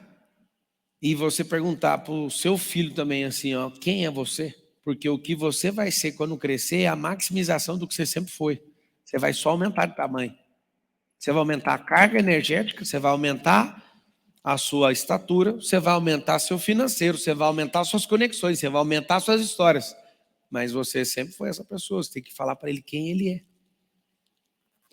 e você perguntar para o seu filho também assim, ó, quem é você? Porque o que você vai ser quando crescer é a maximização do que você sempre foi. Você vai só aumentar de tamanho. Você vai aumentar a carga energética, você vai aumentar a sua estatura, você vai aumentar seu financeiro, você vai aumentar suas conexões, você vai aumentar suas histórias. Mas você sempre foi essa pessoa, você tem que falar para ele quem ele é.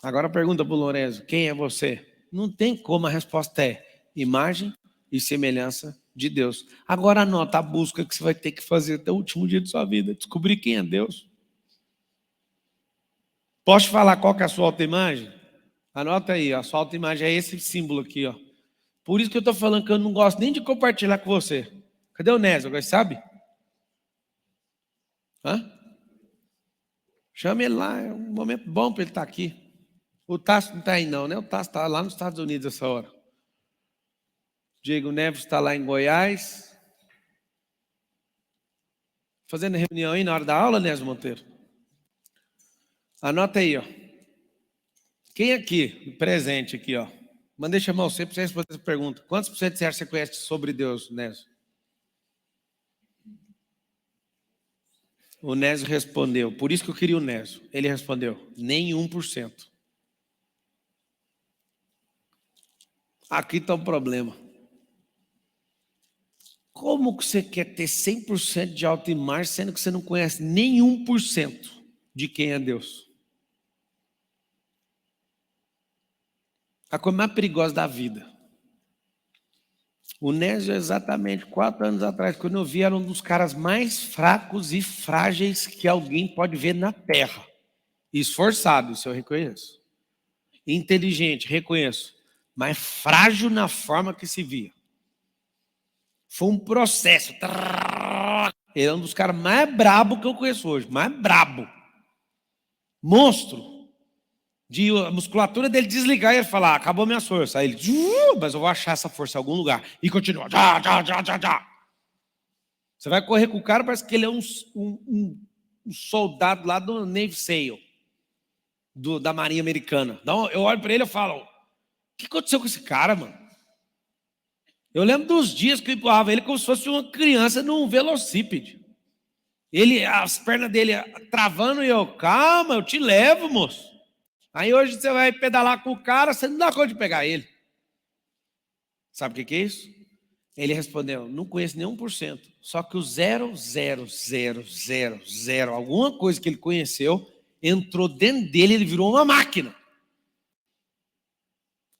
Agora pergunta para o Lorenzo, quem é você? Não tem como, a resposta é imagem e semelhança de Deus. Agora anota a busca que você vai ter que fazer até o último dia de sua vida, descobrir quem é Deus. Posso te falar qual que é a sua autoimagem? Anota aí, a sua autoimagem é esse símbolo aqui, ó. Por isso que eu estou falando que eu não gosto nem de compartilhar com você. Cadê o Nésio? Agora sabe? Hã? Chama ele lá, é um momento bom para ele estar aqui. O Tasso não está aí não, né? O Tasso está lá nos Estados Unidos essa hora. Diego Neves está lá em Goiás. Fazendo reunião aí na hora da aula, Nésio Monteiro? Anota aí, ó. Quem aqui, presente aqui, ó? Mandei chamar você para você responder essa pergunta. Quantos por cento você conhece sobre Deus, Nésio? O Nésio respondeu. Por isso que eu queria o Nésio. Ele respondeu, nem 1%. Aqui está o problema. Como que você quer ter 100% de autoimagem, sendo que você não conhece nem 1% de quem é Deus? A coisa mais perigosa da vida. O Nésio, exatamente 4 anos atrás, quando eu vi, era um dos caras mais fracos e frágeis que alguém pode ver na Terra. Esforçado, isso eu reconheço. Inteligente, reconheço. Mas frágil na forma que se via. Foi um processo. Ele é um dos caras mais brabos que eu conheço hoje. Mais brabo. Monstro. A musculatura dele desligar e ele falar, acabou minha força. Aí ele, mas eu vou achar essa força em algum lugar. E continua. Você vai correr com o cara, parece que ele é um soldado lá do Navy SEAL. Da Marinha Americana. Então, eu olho para ele e falo, o que aconteceu com esse cara, mano? Eu lembro dos dias que eu empurrava ele como se fosse uma criança num velocípede. As pernas dele travando e eu, calma, eu te levo, moço. Aí hoje você vai pedalar com o cara, você não dá conta de pegar ele. Sabe o que é isso? Ele respondeu, não conheço nem 1%. Só que o 0,0000, alguma coisa que ele conheceu, entrou dentro dele, ele virou uma máquina.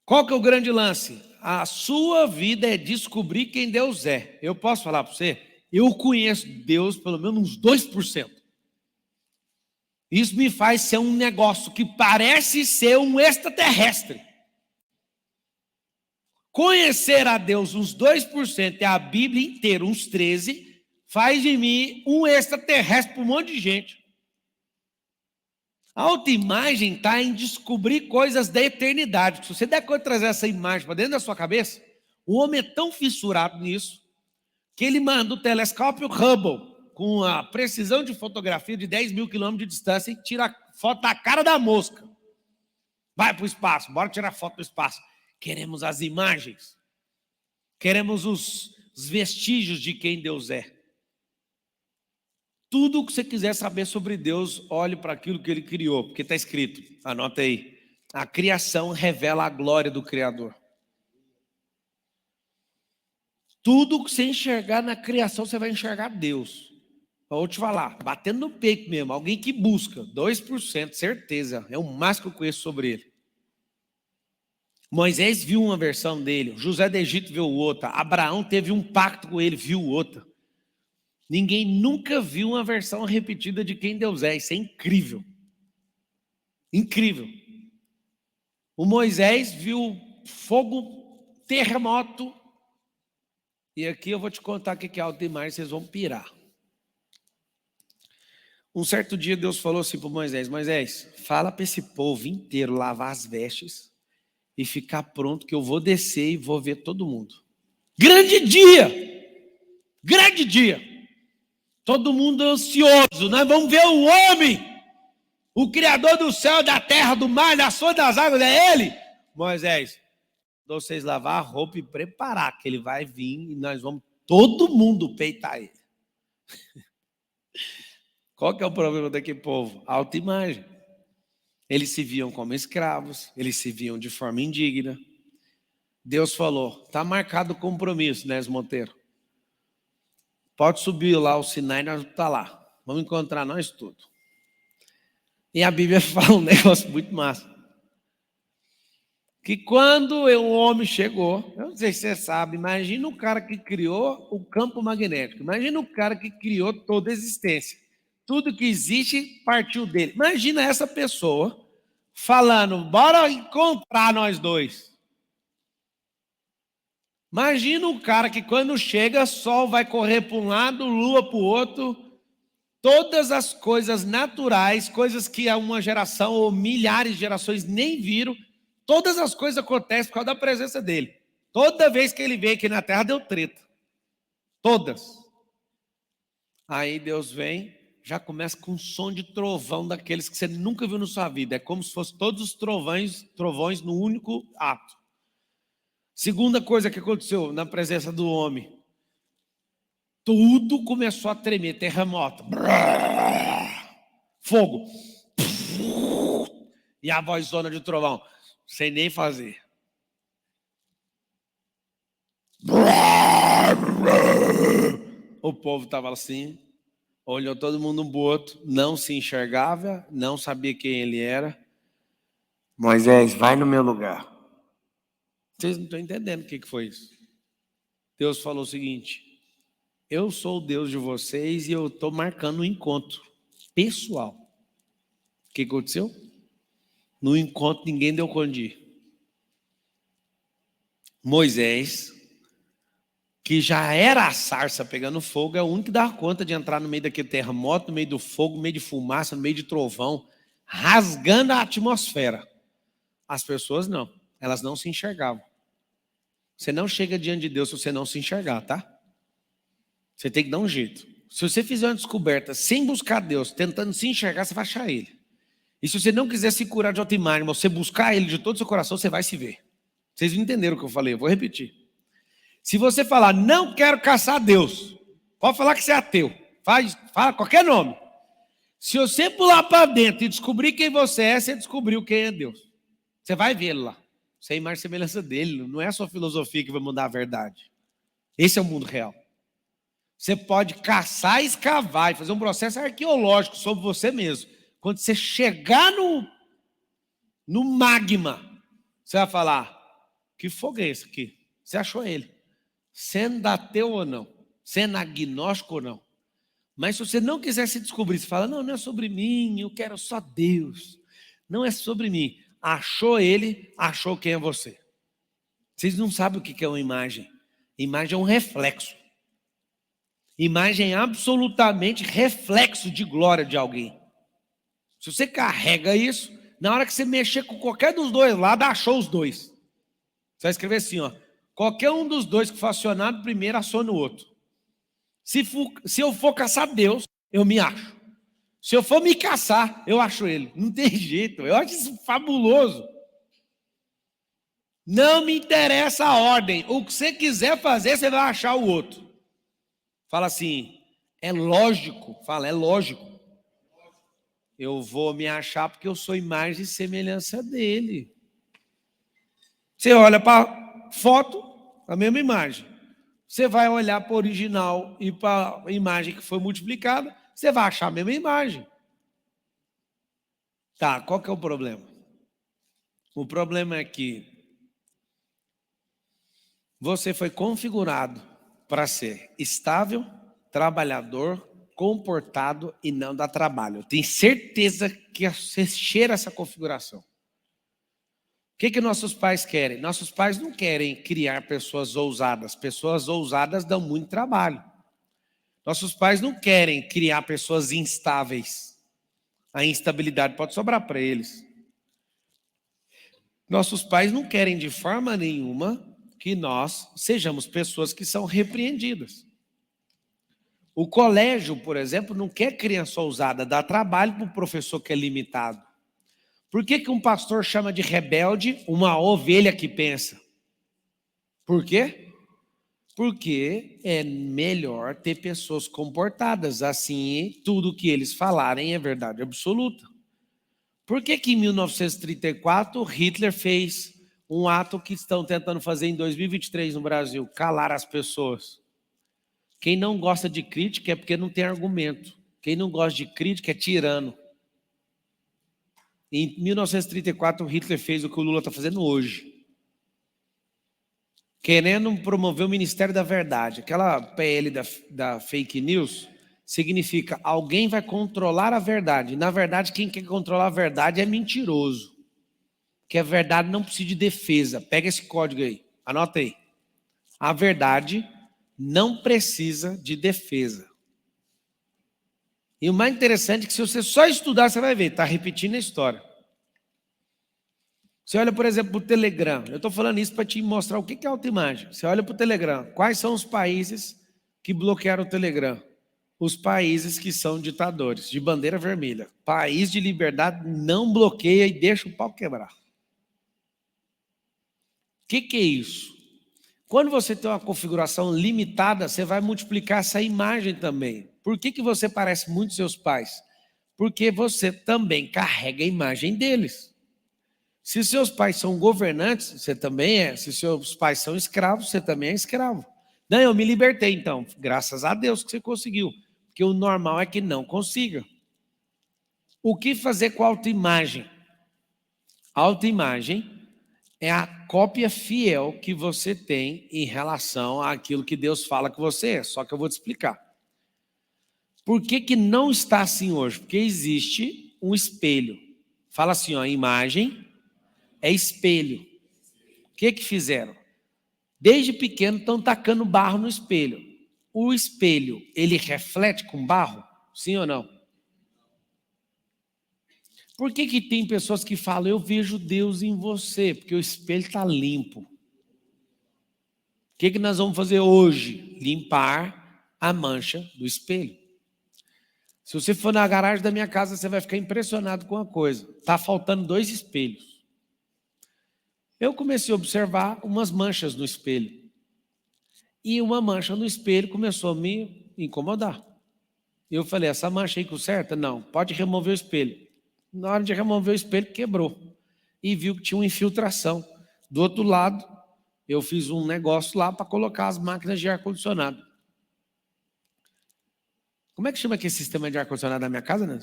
Qual que é o grande lance? A sua vida é descobrir quem Deus é. Eu posso falar para você? Eu conheço Deus pelo menos uns 2%. Isso me faz ser um negócio que parece ser um extraterrestre. Conhecer a Deus uns 2% e a Bíblia inteira, uns 13%, faz de mim um extraterrestre para um monte de gente. A autoimagem está em descobrir coisas da eternidade. Se você der conta de trazer essa imagem para dentro da sua cabeça, o homem é tão fissurado nisso que ele manda o telescópio Hubble, com a precisão de fotografia de 10 mil quilômetros de distância, e tira foto da cara da mosca. Vai para o espaço, bora tirar foto do espaço. Queremos as imagens. Queremos os vestígios de quem Deus é. Tudo o que você quiser saber sobre Deus, olhe para aquilo que Ele criou, porque está escrito, anota aí, a criação revela a glória do Criador. Tudo que você enxergar na criação, você vai enxergar Deus. Eu vou te falar, batendo no peito mesmo, alguém que busca 2%, certeza, é o máximo que eu conheço sobre ele. Moisés viu uma versão dele, José do Egito viu outra, Abraão teve um pacto com ele, viu outra. Ninguém nunca viu uma versão repetida de quem Deus é. Isso é incrível. Incrível. O Moisés viu fogo, terremoto. E aqui eu vou te contar o que é alta imagem, vocês vão pirar. Um certo dia Deus falou assim para Moisés: Moisés, fala para esse povo inteiro lavar as vestes e ficar pronto que eu vou descer e vou ver todo mundo. Grande dia! Grande dia! Todo mundo ansioso, nós vamos ver o homem, o Criador do céu, da terra, do mar, das fontes das águas, é Ele. Moisés, para vocês lavar a roupa e preparar, que Ele vai vir e nós vamos todo mundo peitar Ele. Qual que é o problema daquele povo? Autoimagem. Eles se viam como escravos, eles se viam de forma indigna. Deus falou, está marcado o compromisso, né, Monteiro? Pode subir lá o Sinai, nós vamos estar lá. Vamos encontrar nós tudo. E a Bíblia fala um negócio muito massa. Que quando o homem chegou, eu não sei se você sabe, imagina o cara que criou o campo magnético. Imagina o cara que criou toda a existência. Tudo que existe partiu dele. Imagina essa pessoa falando, bora encontrar nós dois. Imagina o cara que quando chega, sol vai correr para um lado, lua para o outro. Todas as coisas naturais, coisas que uma geração ou milhares de gerações nem viram, todas as coisas acontecem por causa da presença dele. Toda vez que ele veio aqui na terra, deu treta. Todas. Aí Deus vem, já começa com um som de trovão daqueles que você nunca viu na sua vida. É como se fossem todos os trovões no único ato. Segunda coisa que aconteceu na presença do homem. Tudo começou a tremer, terremoto. Fogo. E a vozona de trovão. Sem nem fazer. O povo estava assim, olhou todo mundo um pro outro, não se enxergava, não sabia quem ele era. Moisés, vai no meu lugar. Vocês não estão entendendo o que foi isso. Deus falou o seguinte, eu sou o Deus de vocês e eu estou marcando um encontro pessoal. O que aconteceu? No encontro ninguém deu conta de ir. Moisés, que já era a sarça pegando fogo, é o único que dava conta de entrar no meio daquele terremoto, no meio do fogo, no meio de fumaça, no meio de trovão, rasgando a atmosfera. As pessoas não, elas não se enxergavam. Você não chega diante de Deus se você não se enxergar, tá? Você tem que dar um jeito. Se você fizer uma descoberta sem buscar Deus, tentando se enxergar, você vai achar Ele. E se você não quiser se curar de autoimagem, mas você buscar Ele de todo o seu coração, você vai se ver. Vocês entenderam o que eu falei, eu vou repetir. Se você falar, não quero caçar Deus, pode falar que você é ateu, fala qualquer nome. Se você pular para dentro e descobrir quem você é, você descobriu quem é Deus. Você vai ver Ele lá. Você é a imagem e semelhança dele, não é a sua filosofia que vai mudar a verdade. Esse é o mundo real. Você pode caçar, escavar e fazer um processo arqueológico sobre você mesmo. Quando você chegar no magma, você vai falar, que fogo é esse aqui? Você achou ele. Sendo ateu ou não, sendo agnóstico ou não. Mas se você não quiser se descobrir, você fala, não é sobre mim, eu quero só Deus. Não é sobre mim. Achou ele, achou quem é você. Vocês não sabem o que é uma imagem. Imagem é um reflexo. Imagem é absolutamente reflexo de glória de alguém. Se você carrega isso, na hora que você mexer com qualquer dos dois lados, achou os dois. Você vai escrever assim, ó. Qualquer um dos dois que for acionado primeiro, aciona o outro. Se eu for caçar Deus, eu me acho. Se eu for me caçar, eu acho ele. Não tem jeito. Eu acho isso fabuloso. Não me interessa a ordem. O que você quiser fazer, você vai achar o outro. Fala assim, é lógico. Fala, é lógico. Eu vou me achar porque eu sou imagem e semelhança dele. Você olha para a foto, a mesma imagem. Você vai olhar para o original e para a imagem que foi multiplicada, você vai achar a mesma imagem. Tá, qual que é o problema? O problema é que você foi configurado para ser estável, trabalhador, comportado e não dá trabalho. Eu tenho certeza que você cheira essa configuração. O que nossos pais querem? Nossos pais não querem criar pessoas ousadas. Pessoas ousadas dão muito trabalho. Nossos pais não querem criar pessoas instáveis. A instabilidade pode sobrar para eles. Nossos pais não querem de forma nenhuma que nós sejamos pessoas que são repreendidas. O colégio, por exemplo, não quer criança ousada, dá trabalho para o professor que é limitado. Por que um pastor chama de rebelde uma ovelha que pensa? Por quê? Porque é melhor ter pessoas comportadas, assim tudo que eles falarem é verdade absoluta. Por que em 1934 Hitler fez um ato que estão tentando fazer em 2023 no Brasil? Calar as pessoas. Quem não gosta de crítica é porque não tem argumento. Quem não gosta de crítica é tirano. Em 1934 Hitler fez o que o Lula está fazendo hoje. Querendo promover o Ministério da Verdade. Aquela PL da fake news significa alguém vai controlar a verdade. Na verdade, quem quer controlar a verdade é mentiroso. Porque a verdade não precisa de defesa. Pega esse código aí, anota aí. A verdade não precisa de defesa. E o mais interessante é que se você só estudar, você vai ver, está repetindo a história. Você olha, por exemplo, para o Telegram. Eu estou falando isso para te mostrar o que é autoimagem. Você olha para o Telegram. Quais são os países que bloquearam o Telegram? Os países que são ditadores, de bandeira vermelha. País de liberdade não bloqueia e deixa o pau quebrar. O que é isso? Quando você tem uma configuração limitada, você vai multiplicar essa imagem também. Por que você parece muito seus pais? Porque você também carrega a imagem deles. Se seus pais são governantes, você também é. Se seus pais são escravos, você também é escravo. Não, eu me libertei então. Graças a Deus que você conseguiu. Porque o normal é que não consiga. O que fazer com a autoimagem? A autoimagem é a cópia fiel que você tem em relação àquilo que Deus fala que você é. Só que eu vou te explicar. Por que não está assim hoje? Porque existe um espelho. Fala assim, ó, imagem é espelho. O que fizeram? Desde pequeno estão tacando barro no espelho. O espelho, ele reflete com barro? Sim ou não? Por que tem pessoas que falam, eu vejo Deus em você? Porque o espelho está limpo. O que nós vamos fazer hoje? Limpar a mancha do espelho. Se você for na garagem da minha casa, você vai ficar impressionado com uma coisa. Está faltando 2 espelhos. Eu comecei a observar umas manchas no espelho. E uma mancha no espelho começou a me incomodar. Eu falei, essa mancha aí conserta? Não, pode remover o espelho. Na hora de remover o espelho, quebrou. E viu que tinha uma infiltração. Do outro lado, eu fiz um negócio lá para colocar as máquinas de ar-condicionado. Como é que chama aquele sistema de ar-condicionado na minha casa, né?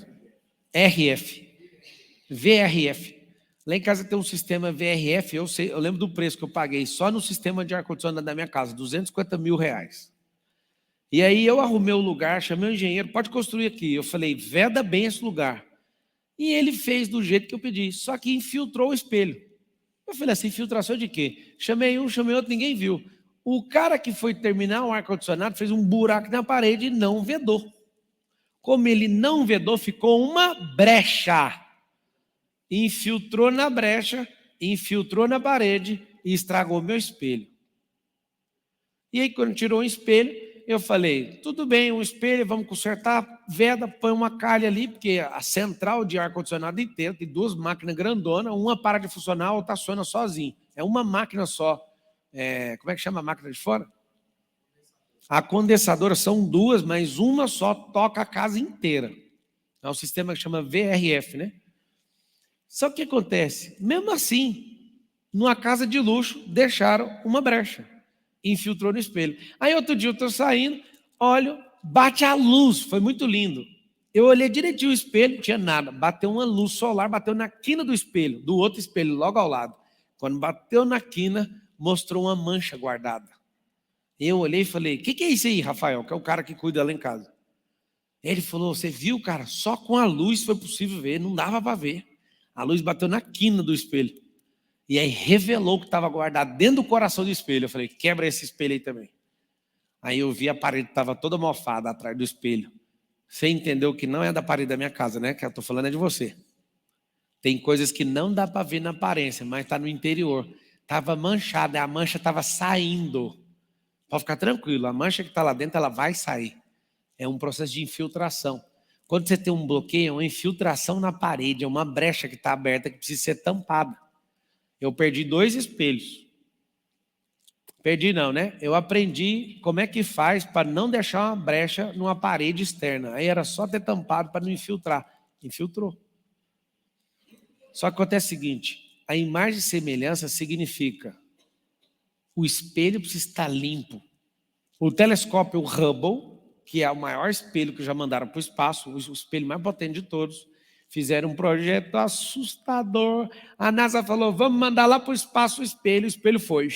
RF. VRF. Lá em casa tem um sistema VRF, eu lembro do preço que eu paguei só no sistema de ar-condicionado da minha casa, R$250 mil. E aí eu arrumei o lugar, chamei o engenheiro, pode construir aqui. Eu falei, veda bem esse lugar. E ele fez do jeito que eu pedi, só que infiltrou o espelho. Eu falei assim, infiltração de quê? Chamei um, chamei outro, ninguém viu. O cara que foi terminar o ar-condicionado fez um buraco na parede e não vedou. Como ele não vedou, ficou uma brecha. Infiltrou na brecha, infiltrou na parede e estragou meu espelho. E aí, quando tirou o espelho, eu falei, tudo bem, um espelho, vamos consertar, veda, põe uma calha ali, porque a central de ar-condicionado inteira tem 2 máquinas grandonas, uma para de funcionar, a outra aciona sozinha. É uma máquina só. Como é que chama a máquina de fora? A condensadora são 2, mas uma só toca a casa inteira. É um sistema que chama VRF, né? Só que o que acontece? Mesmo assim, numa casa de luxo, deixaram uma brecha. Infiltrou no espelho. Aí outro dia eu estou saindo, olho, bate a luz, foi muito lindo. Eu olhei direitinho o espelho, não tinha nada. Bateu uma luz solar, bateu na quina do espelho, do outro espelho, logo ao lado. Quando bateu na quina, mostrou uma mancha guardada. Eu olhei e falei, o que é isso aí, Rafael? Que é o cara que cuida lá em casa. Ele falou, você viu, cara? Só com a luz foi possível ver, não dava para ver. A luz bateu na quina do espelho. E aí revelou que estava guardado dentro do coração do espelho. Eu falei, quebra esse espelho aí também. Aí eu vi a parede estava toda mofada atrás do espelho. Você entendeu que não é da parede da minha casa, né? Que eu estou falando é de você. Tem coisas que não dá para ver na aparência, mas está no interior. Estava manchada, a mancha estava saindo. Pode ficar tranquilo, a mancha que está lá dentro, ela vai sair. É um processo de infiltração. Quando você tem um bloqueio, é uma infiltração na parede, é uma brecha que está aberta que precisa ser tampada. Eu perdi 2 espelhos. Perdi não, né? Eu aprendi como é que faz para não deixar uma brecha numa parede externa. Aí era só ter tampado para não infiltrar. Infiltrou. Só que acontece o seguinte, a imagem e semelhança significa o espelho precisa estar limpo. O telescópio Hubble, que é o maior espelho que já mandaram para o espaço, o espelho mais potente de todos, fizeram um projeto assustador. A NASA falou, vamos mandar lá para o espaço o espelho foi.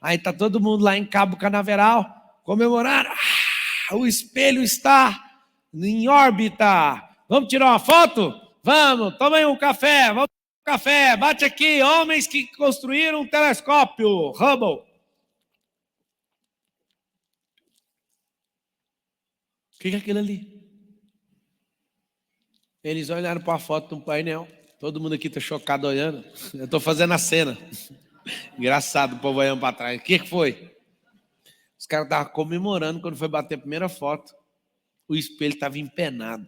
Aí está todo mundo lá em Cabo Canaveral, comemorando. O espelho está em órbita. Vamos tirar uma foto? Vamos, toma aí um café, vamos tomar um café. Bate aqui, homens que construíram um telescópio Hubble. O que é aquilo ali? Eles olharam para a foto no painel. Todo mundo aqui está chocado olhando. Eu estou fazendo a cena. Engraçado, o povo olhando para trás. O que foi? Os caras estavam comemorando quando foi bater a primeira foto. O espelho estava empenado.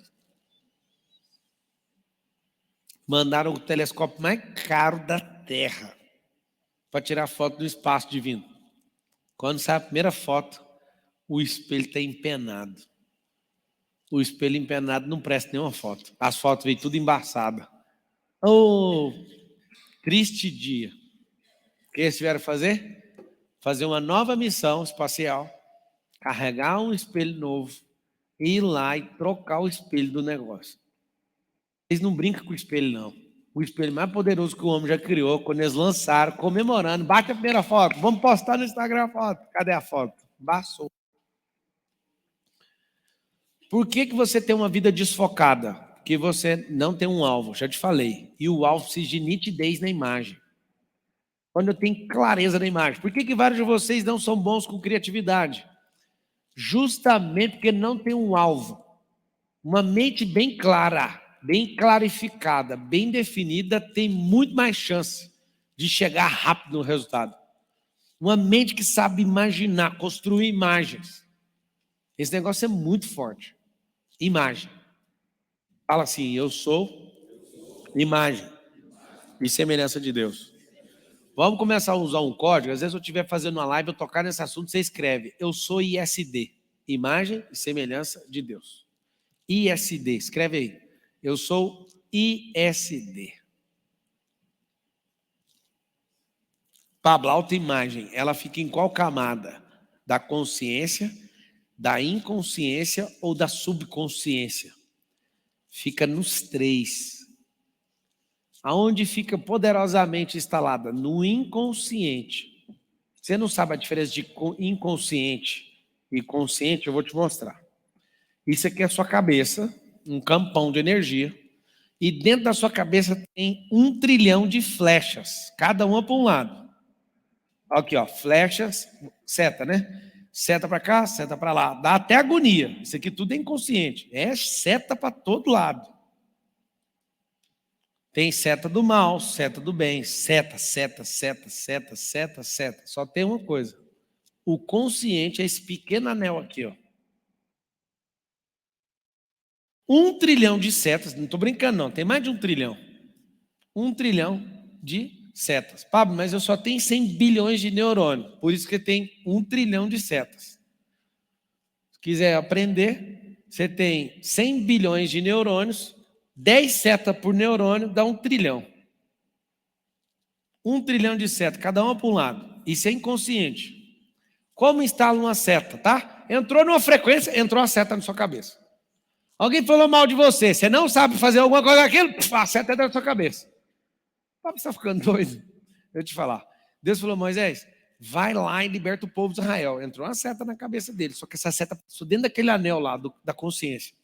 Mandaram o telescópio mais caro da Terra para tirar foto do espaço divino. Quando sai a primeira foto, o espelho está empenado. O espelho empenado não presta nenhuma foto. As fotos veio tudo embaçada. Oh, triste dia. O que eles tiveram que fazer? Fazer uma nova missão espacial, carregar um espelho novo, ir lá e trocar o espelho do negócio. Eles não brincam com o espelho, não. O espelho mais poderoso que o homem já criou, quando eles lançaram, comemorando, bate a primeira foto, vamos postar no Instagram a foto. Cadê a foto? Passou. Por que você tem uma vida desfocada? Porque você não tem um alvo, já te falei. E o alvo precisa de nitidez na imagem. Quando eu tenho clareza na imagem. Por que vários de vocês não são bons com criatividade? Justamente porque não tem um alvo. Uma mente bem clara, bem clarificada, bem definida, tem muito mais chance de chegar rápido no resultado. Uma mente que sabe imaginar, construir imagens. Esse negócio é muito forte. Imagem. Fala assim, eu sou imagem e semelhança de Deus. Vamos começar a usar um código. Às vezes eu estiver fazendo uma live, eu tocar nesse assunto, você escreve, eu sou ISD, imagem e semelhança de Deus. ISD, escreve aí. Eu sou ISD. Pablo, autoimagem, ela fica em qual camada? Da consciência, da inconsciência ou da subconsciência? Fica nos 3. Aonde fica poderosamente instalada? No inconsciente. Você não sabe a diferença de inconsciente e consciente? Eu vou te mostrar. Isso aqui é a sua cabeça, um campão de energia. E dentro da sua cabeça tem 1 trilhão de flechas, cada uma para um lado. Aqui, ó, flechas, seta, né? Seta para cá, seta para lá. Dá até agonia. Isso aqui tudo é inconsciente. É seta para todo lado. Tem seta do mal, seta do bem. Seta. Só tem uma coisa. O consciente é esse pequeno anel aqui, ó. 1 trilhão de setas. Não estou brincando, não. Tem mais de 1 trilhão. 1 trilhão de setas. Pablo, mas eu só tenho 100 bilhões de neurônios. Por isso que tem 1 trilhão de setas. Se quiser aprender, você tem 100 bilhões de neurônios, 10 setas por neurônio dá 1 trilhão. 1 trilhão de setas, cada uma para um lado. Isso é inconsciente. Como instala uma seta, tá? Entrou numa frequência, entrou a seta na sua cabeça. Alguém falou mal de você, você não sabe fazer alguma coisa daquilo, a seta entra na sua cabeça. Você está ficando doido? Eu te falar. Deus falou, Moisés, vai lá e liberta o povo de Israel. Entrou uma seta na cabeça dele, só que essa seta passou dentro daquele anel lá, da consciência.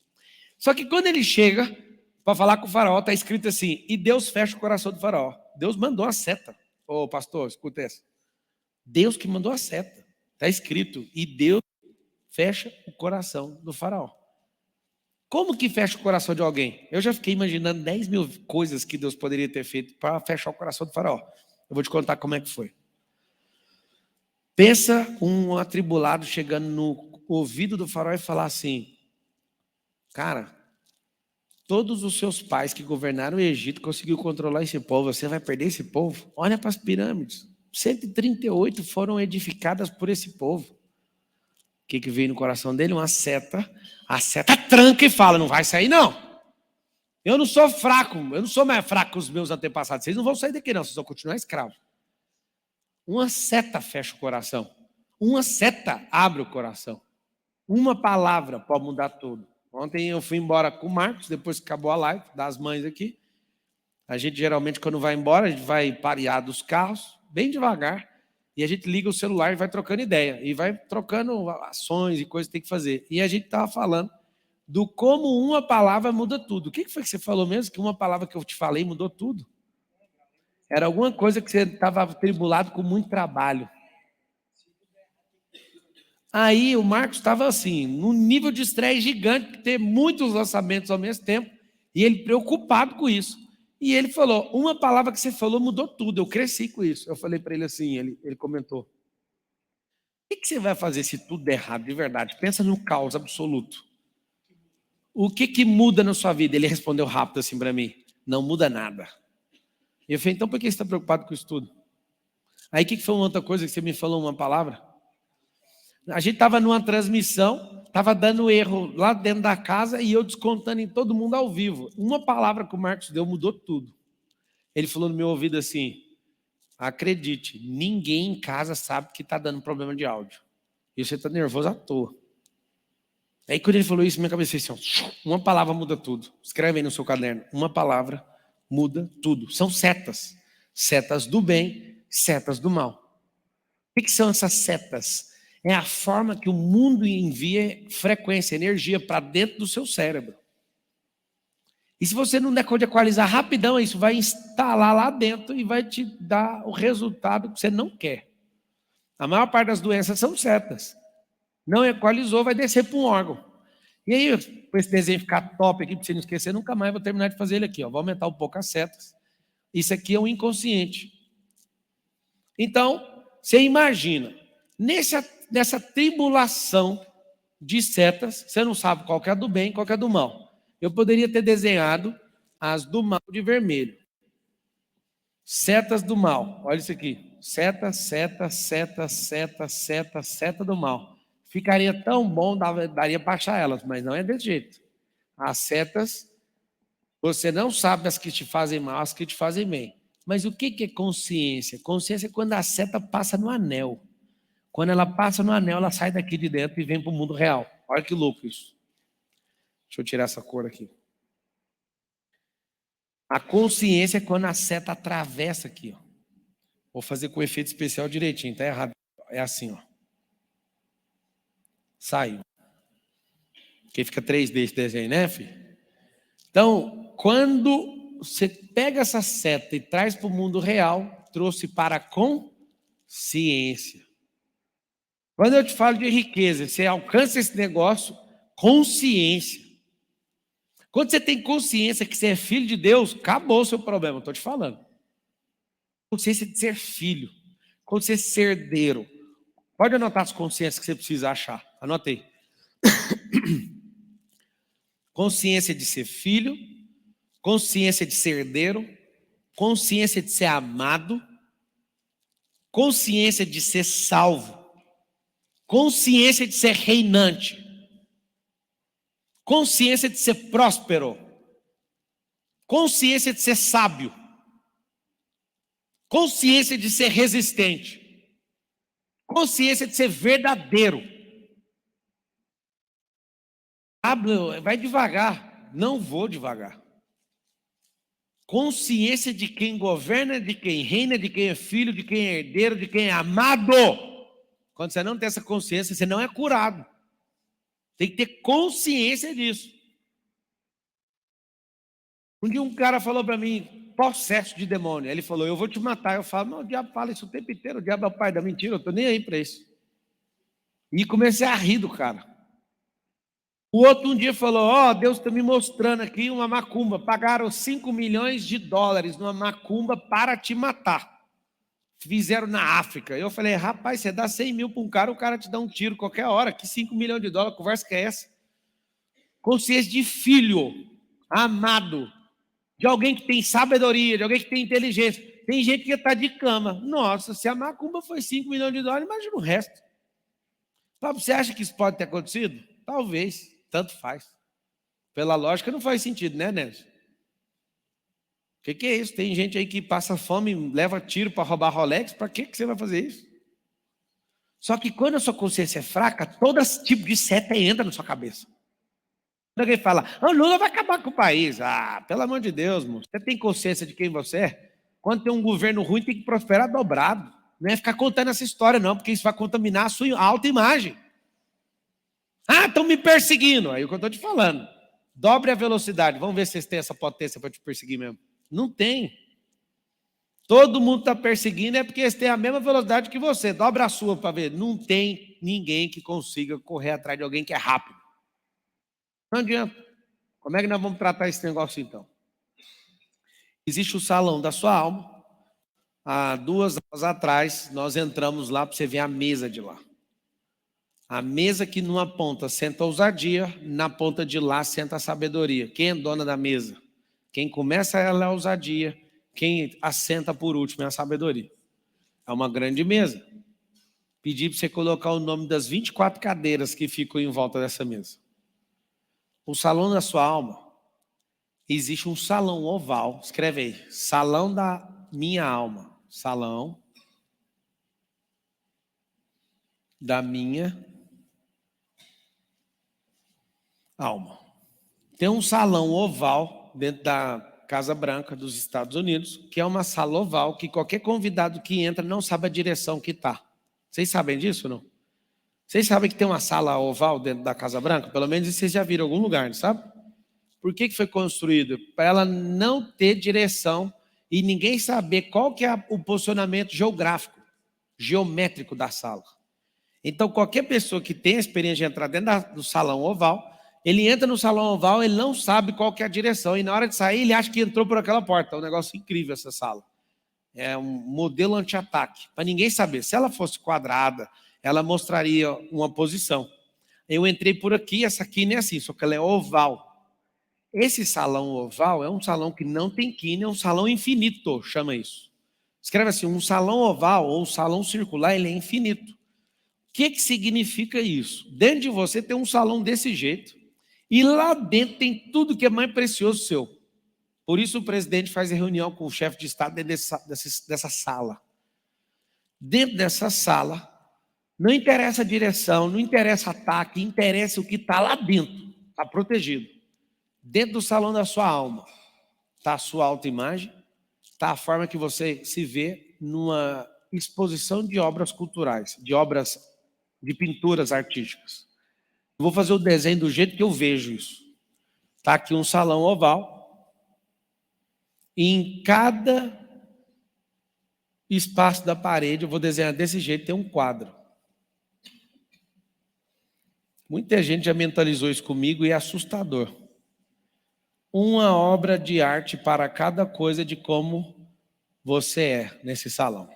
Só que quando ele chega para falar com o faraó, está escrito assim, e Deus fecha o coração do faraó. Deus mandou a seta. Ô pastor, escuta essa. Deus que mandou a seta. Está escrito, e Deus fecha o coração do faraó. Como que fecha o coração de alguém? Eu já fiquei imaginando 10 mil coisas que Deus poderia ter feito para fechar o coração do faraó. Eu vou te contar como é que foi. Pensa um atribulado chegando no ouvido do faraó e falar assim, cara, todos os seus pais que governaram o Egito conseguiu controlar esse povo, você vai perder esse povo? Olha para as pirâmides, 138 foram edificadas por esse povo. O que veio no coração dele? Uma seta. A seta tranca e fala, não vai sair não. Eu não sou fraco, eu não sou mais fraco que os meus antepassados. Vocês não vão sair daqui não, vocês vão continuar escravos. Uma seta fecha o coração. Uma seta abre o coração. Uma palavra pode mudar tudo. Ontem eu fui embora com o Marcos, depois que acabou a live das mães aqui. A gente geralmente quando vai embora, a gente vai parear dos carros, bem devagar. E a gente liga o celular e vai trocando ideia. E vai trocando ações e coisas que tem que fazer. E a gente estava falando do como uma palavra muda tudo. O que foi que você falou mesmo? Que uma palavra que eu te falei mudou tudo? Era alguma coisa que você estava atribulado com muito trabalho. Aí o Marcos estava assim, num nível de estresse gigante, ter muitos lançamentos ao mesmo tempo. E ele preocupado com isso. E ele falou, uma palavra que você falou mudou tudo, eu cresci com isso. Eu falei para ele assim, ele comentou, o que você vai fazer se tudo der errado, de verdade? Pensa no caos absoluto. O que muda na sua vida? Ele respondeu rápido assim para mim, não muda nada. E eu falei, então por que você está preocupado com isso tudo? Aí o que foi uma outra coisa que você me falou, uma palavra? A gente estava numa transmissão, estava dando erro lá dentro da casa e eu descontando em todo mundo ao vivo. Uma palavra que o Marcos deu mudou tudo. Ele falou no meu ouvido assim, acredite, ninguém em casa sabe que está dando problema de áudio. E você está nervoso à toa. Aí quando ele falou isso, minha cabeça fez assim, uma palavra muda tudo. Escreve aí no seu caderno, uma palavra muda tudo. São setas. Setas do bem, setas do mal. O que são essas setas? É a forma que o mundo envia frequência, energia para dentro do seu cérebro. E se você não der conta de equalizar rapidão, isso vai instalar lá dentro e vai te dar o resultado que você não quer. A maior parte das doenças são setas. Não equalizou, vai descer para um órgão. E aí, para esse desenho ficar top aqui, para você não esquecer, nunca mais vou terminar de fazer ele aqui. Ó. Vou aumentar um pouco as setas. Isso aqui é um inconsciente. Então, você imagina, nessa tribulação de setas, você não sabe qual que é a do bem e qual que é a do mal. Eu poderia ter desenhado as do mal de vermelho. Setas do mal. Olha isso aqui. Seta, seta, seta, seta, seta, seta do mal. Ficaria tão bom, daria para achar elas, mas não é desse jeito. As setas, você não sabe as que te fazem mal, as que te fazem bem. Mas o que é consciência? Consciência é quando a seta passa no anel. Quando ela passa no anel, ela sai daqui de dentro e vem para o mundo real. Olha que louco isso. Deixa eu tirar essa cor aqui. A consciência é quando a seta atravessa aqui. Ó. Vou fazer com o efeito especial direitinho, tá errado. É assim, ó. Saiu. Porque fica 3D esse desenho, né, filho? Então, quando você pega essa seta e traz para o mundo real, trouxe para a consciência. Quando eu te falo de riqueza, você alcança esse negócio, consciência. Quando você tem consciência que você é filho de Deus, acabou o seu problema, estou te falando. Consciência de ser filho, consciência de ser herdeiro. Pode anotar as consciências que você precisa achar. Anotei. Consciência de ser filho, consciência de ser herdeiro, consciência de ser amado, consciência de ser salvo, consciência de ser reinante, consciência de ser próspero, consciência de ser sábio, consciência de ser resistente, consciência de ser verdadeiro. Vai devagar, não vou devagar. Consciência de quem governa, de quem reina, de quem é filho, de quem é herdeiro, de quem é amado. Quando você não tem essa consciência, você não é curado. Tem que ter consciência disso. Um dia um cara falou para mim, possesso de demônio. Ele falou, eu vou te matar. Eu falo, não, o diabo fala isso o tempo inteiro. O diabo é o pai da mentira, eu estou nem aí para isso. E comecei a rir do cara. O outro um dia falou, Deus está me mostrando aqui uma macumba. Pagaram $5 milhões numa macumba para te matar. Fizeram na África. Eu falei, rapaz, você dá 100 mil para um cara, o cara te dá um tiro qualquer hora. Que $5 milhões? Conversa que é essa? Consciência de filho, amado, de alguém que tem sabedoria, de alguém que tem inteligência. Tem gente que está de cama. Nossa, se a macumba foi $5 milhões, imagina o resto. Você acha que isso pode ter acontecido? Talvez, tanto faz. Pela lógica não faz sentido, né, Nélio? O que é isso? Tem gente aí que passa fome, leva tiro para roubar Rolex, para que você vai fazer isso? Só que quando a sua consciência é fraca, todo esse tipo de seta entra na sua cabeça. Quando alguém fala, o Lula vai acabar com o país. Pelo amor de Deus, moço. Você tem consciência de quem você é? Quando tem um governo ruim, tem que prosperar dobrado. Não é ficar contando essa história, não, porque isso vai contaminar a sua autoimagem. Estão me perseguindo. Aí é o que eu estou te falando. Dobre a velocidade. Vamos ver se vocês têm essa potência para te perseguir mesmo. Não tem. Todo mundo está perseguindo é porque eles têm a mesma velocidade que você. Dobra a sua para ver. Não tem ninguém que consiga correr atrás de alguém que é rápido. Não adianta. Como é que nós vamos tratar esse negócio então? Existe o salão da sua alma. Há 2 horas atrás, nós entramos lá para você ver a mesa de lá. A mesa que numa ponta senta a ousadia, na ponta de lá senta a sabedoria. Quem é dona da mesa? Quem começa ela é a ousadia, quem assenta por último é a sabedoria. É uma grande mesa. Pedi para você colocar o nome das 24 cadeiras que ficam em volta dessa mesa. O salão da sua alma, existe um salão oval, escreve aí, salão da minha alma, salão da minha alma. Tem um salão oval dentro da Casa Branca dos Estados Unidos, que é uma sala oval que qualquer convidado que entra não sabe a direção que está. Vocês sabem disso, não? Vocês sabem que tem uma sala oval dentro da Casa Branca? Pelo menos vocês já viram em algum lugar, não sabe? Por que foi construído? Para ela não ter direção e ninguém saber qual que é o posicionamento geográfico, geométrico da sala. Então, qualquer pessoa que tem a experiência de entrar dentro do salão oval, ele entra no salão oval, ele não sabe qual que é a direção. E na hora de sair, ele acha que entrou por aquela porta. É um negócio incrível essa sala. É um modelo anti-ataque, para ninguém saber. Se ela fosse quadrada, ela mostraria uma posição. Eu entrei por aqui, essa aqui não é assim, só que ela é oval. Esse salão oval é um salão que não tem quina, é um salão infinito, chama isso. Escreve assim, um salão oval ou um salão circular, ele é infinito. O que significa isso? Dentro de você tem um salão desse jeito, e lá dentro tem tudo que é mais precioso seu. Por isso o presidente faz reunião com o chefe de Estado dentro dessa sala. Dentro dessa sala, não interessa a direção, não interessa ataque, interessa o que está lá dentro, está protegido. Dentro do salão da sua alma está a sua autoimagem, está a forma que você se vê numa exposição de obras culturais, de pinturas artísticas. Eu vou fazer o desenho do jeito que eu vejo isso. Está aqui um salão oval, e em cada espaço da parede, eu vou desenhar desse jeito, tem um quadro. Muita gente já mentalizou isso comigo e é assustador. Uma obra de arte para cada coisa de como você é nesse salão.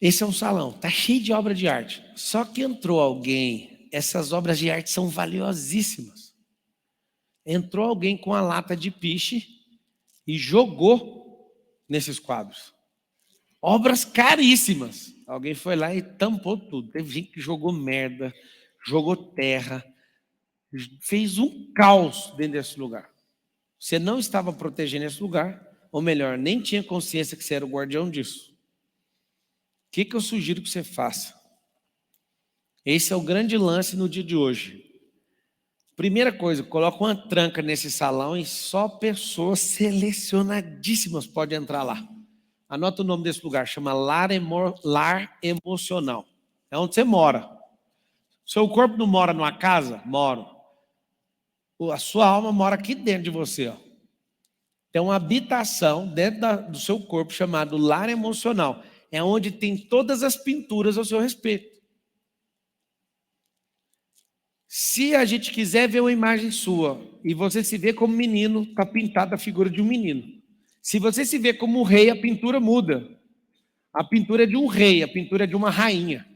Esse é um salão, está cheio de obra de arte. Só que entrou alguém, essas obras de arte são valiosíssimas. Entrou alguém com a lata de piche e jogou nesses quadros. Obras caríssimas. Alguém foi lá e tampou tudo. Teve gente que jogou merda, jogou terra, fez um caos dentro desse lugar. Você não estava protegendo esse lugar, ou melhor, nem tinha consciência que você era o guardião disso. O que eu sugiro que você faça? Esse é o grande lance no dia de hoje. Primeira coisa, coloca uma tranca nesse salão e só pessoas selecionadíssimas podem entrar lá. Anota o nome desse lugar, chama Lar Emocional. É onde você mora. Seu corpo não mora numa casa? Mora. A sua alma mora aqui dentro de você. Ó. Tem uma habitação dentro do seu corpo chamado Lar Emocional. É onde tem todas as pinturas ao seu respeito. Se a gente quiser ver uma imagem sua e você se vê como menino, está pintada a figura de um menino. Se você se vê como rei, a pintura muda. A pintura é de um rei, a pintura é de uma rainha.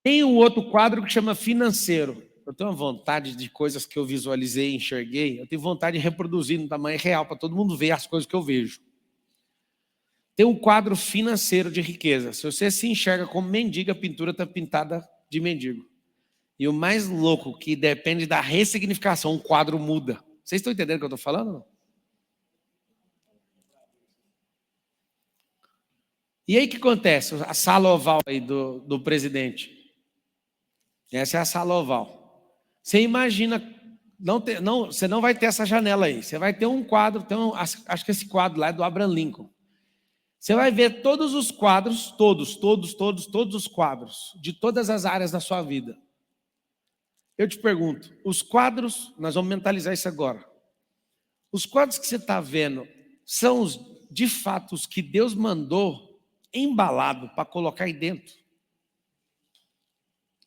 Tem um outro quadro que chama financeiro. Eu tenho uma vontade de coisas que eu visualizei e enxerguei. Eu tenho vontade de reproduzir no tamanho real, para todo mundo ver as coisas que eu vejo. Tem um quadro financeiro de riqueza. Se você se enxerga como mendigo, a pintura está pintada de mendigo. E o mais louco, que depende da ressignificação, o quadro muda. Vocês estão entendendo o que eu estou falando? E aí o que acontece? A sala oval aí do presidente. Essa é a sala oval. Você imagina, você não vai ter essa janela aí. Você vai ter um quadro, acho que esse quadro lá é do Abraham Lincoln. Você vai ver todos os quadros, todos os quadros, de todas as áreas da sua vida. Eu te pergunto, os quadros, nós vamos mentalizar isso agora. Os quadros que você está vendo são de fato os que Deus mandou embalado para colocar aí dentro?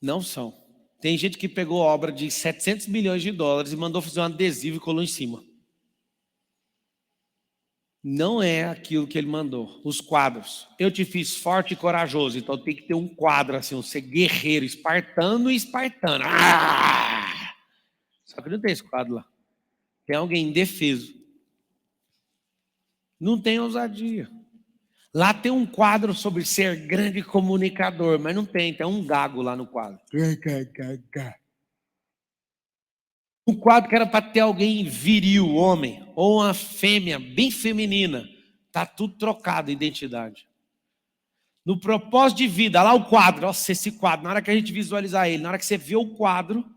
Não são. Tem gente que pegou obra de 700 milhões de dólares e mandou fazer um adesivo e colou em cima. Não é aquilo que ele mandou. Os quadros. Eu te fiz forte e corajoso, então tem que ter um quadro assim, um ser guerreiro, espartano e espartana. Ah! Só que não tem esse quadro lá. Tem alguém indefeso. Não tem ousadia. Lá tem um quadro sobre ser grande comunicador, mas não tem um gago lá no quadro. Um quadro que era para ter alguém viril, homem, ou uma fêmea bem feminina. Está tudo trocado, identidade. No propósito de vida, lá o quadro, nossa, esse quadro, na hora que a gente visualizar ele, na hora que você vê o quadro, o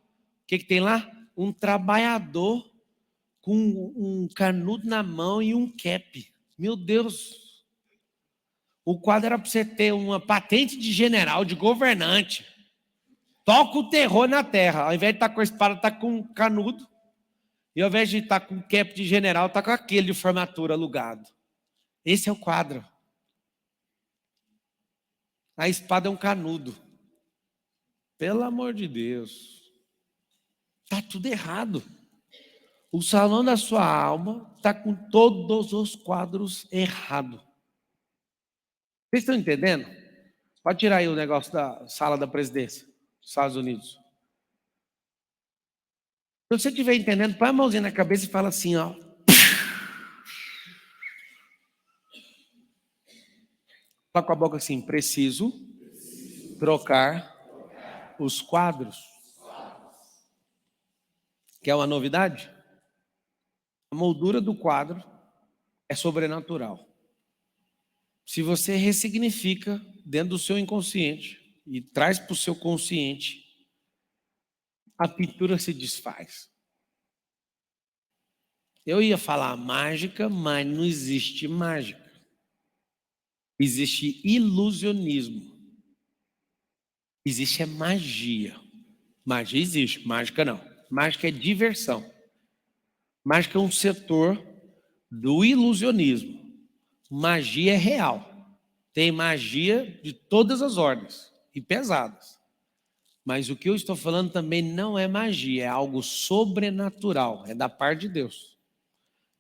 que tem lá? Um trabalhador com um canudo na mão e um cap. Meu Deus! O quadro era para você ter uma patente de general, de governante. Toca o terror na terra. Ao invés de estar com a espada, está com um canudo. E ao invés de estar com um cap de general, está com aquele de formatura alugado. Esse é o quadro. A espada é um canudo. Pelo amor de Deus. Está tudo errado. O salão da sua alma está com todos os quadros errados. Vocês estão entendendo? Pode tirar aí o negócio da sala da presidência dos Estados Unidos. Se você estiver entendendo, põe a mãozinha na cabeça e fala assim, ó. Fala com a boca assim, preciso trocar os quadros. Quer uma novidade? A moldura do quadro é sobrenatural. Se você ressignifica dentro do seu inconsciente e traz para o seu consciente, a pintura se desfaz. Eu ia falar mágica, mas não existe mágica. Existe ilusionismo. Existe magia. Magia existe, mágica não. Mágica é diversão. Mágica é um setor do ilusionismo. Magia é real. Tem magia de todas as ordens e pesadas. Mas o que eu estou falando também não é magia, é algo sobrenatural, é da parte de Deus.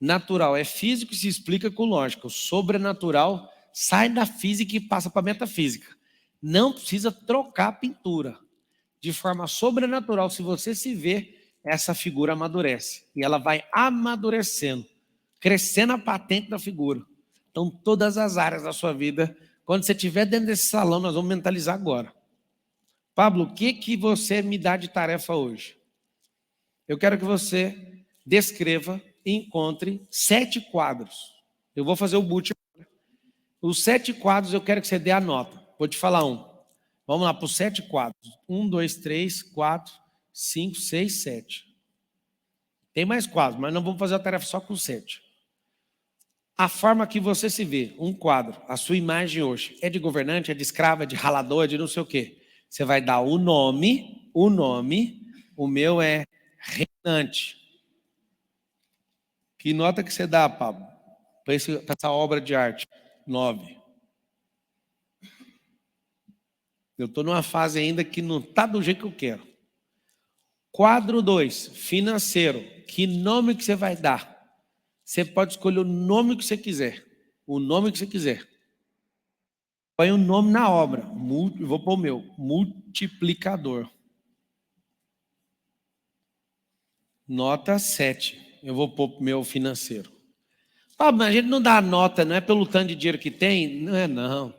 Natural é físico e se explica com lógica. O sobrenatural sai da física e passa para a metafísica. Não precisa trocar a pintura. De forma sobrenatural, se você se vê, essa figura amadurece. E ela vai amadurecendo, crescendo a patente da figura. Então, todas as áreas da sua vida, quando você estiver dentro desse salão, nós vamos mentalizar agora. Pablo, o que você me dá de tarefa hoje? Eu quero que você descreva e encontre 7 quadros. Eu vou fazer o boot. Os 7 quadros eu quero que você dê a nota. Vou te falar um. Vamos lá para os 7 quadros. 1, 2, 3, 4, 5, 6, 7. Tem mais quadros, mas não vamos fazer a tarefa só com 7. A forma que você se vê, um quadro, a sua imagem hoje, é de governante, é de escravo, é de ralador, é de não sei o quê. Você vai dar o nome, o meu é reinante. Que nota que você dá, Pablo, para essa obra de arte? 9. Eu estou numa fase ainda que não está do jeito que eu quero. Quadro 2, financeiro. Que nome que você vai dar? Você pode escolher o nome que você quiser. O nome que você quiser. Põe o nome na obra. Vou pôr o meu. Multiplicador. Nota 7. Eu vou pôr o meu financeiro. Ah, mas a gente não dá nota, não é pelo tanto de dinheiro que tem? Não é, não.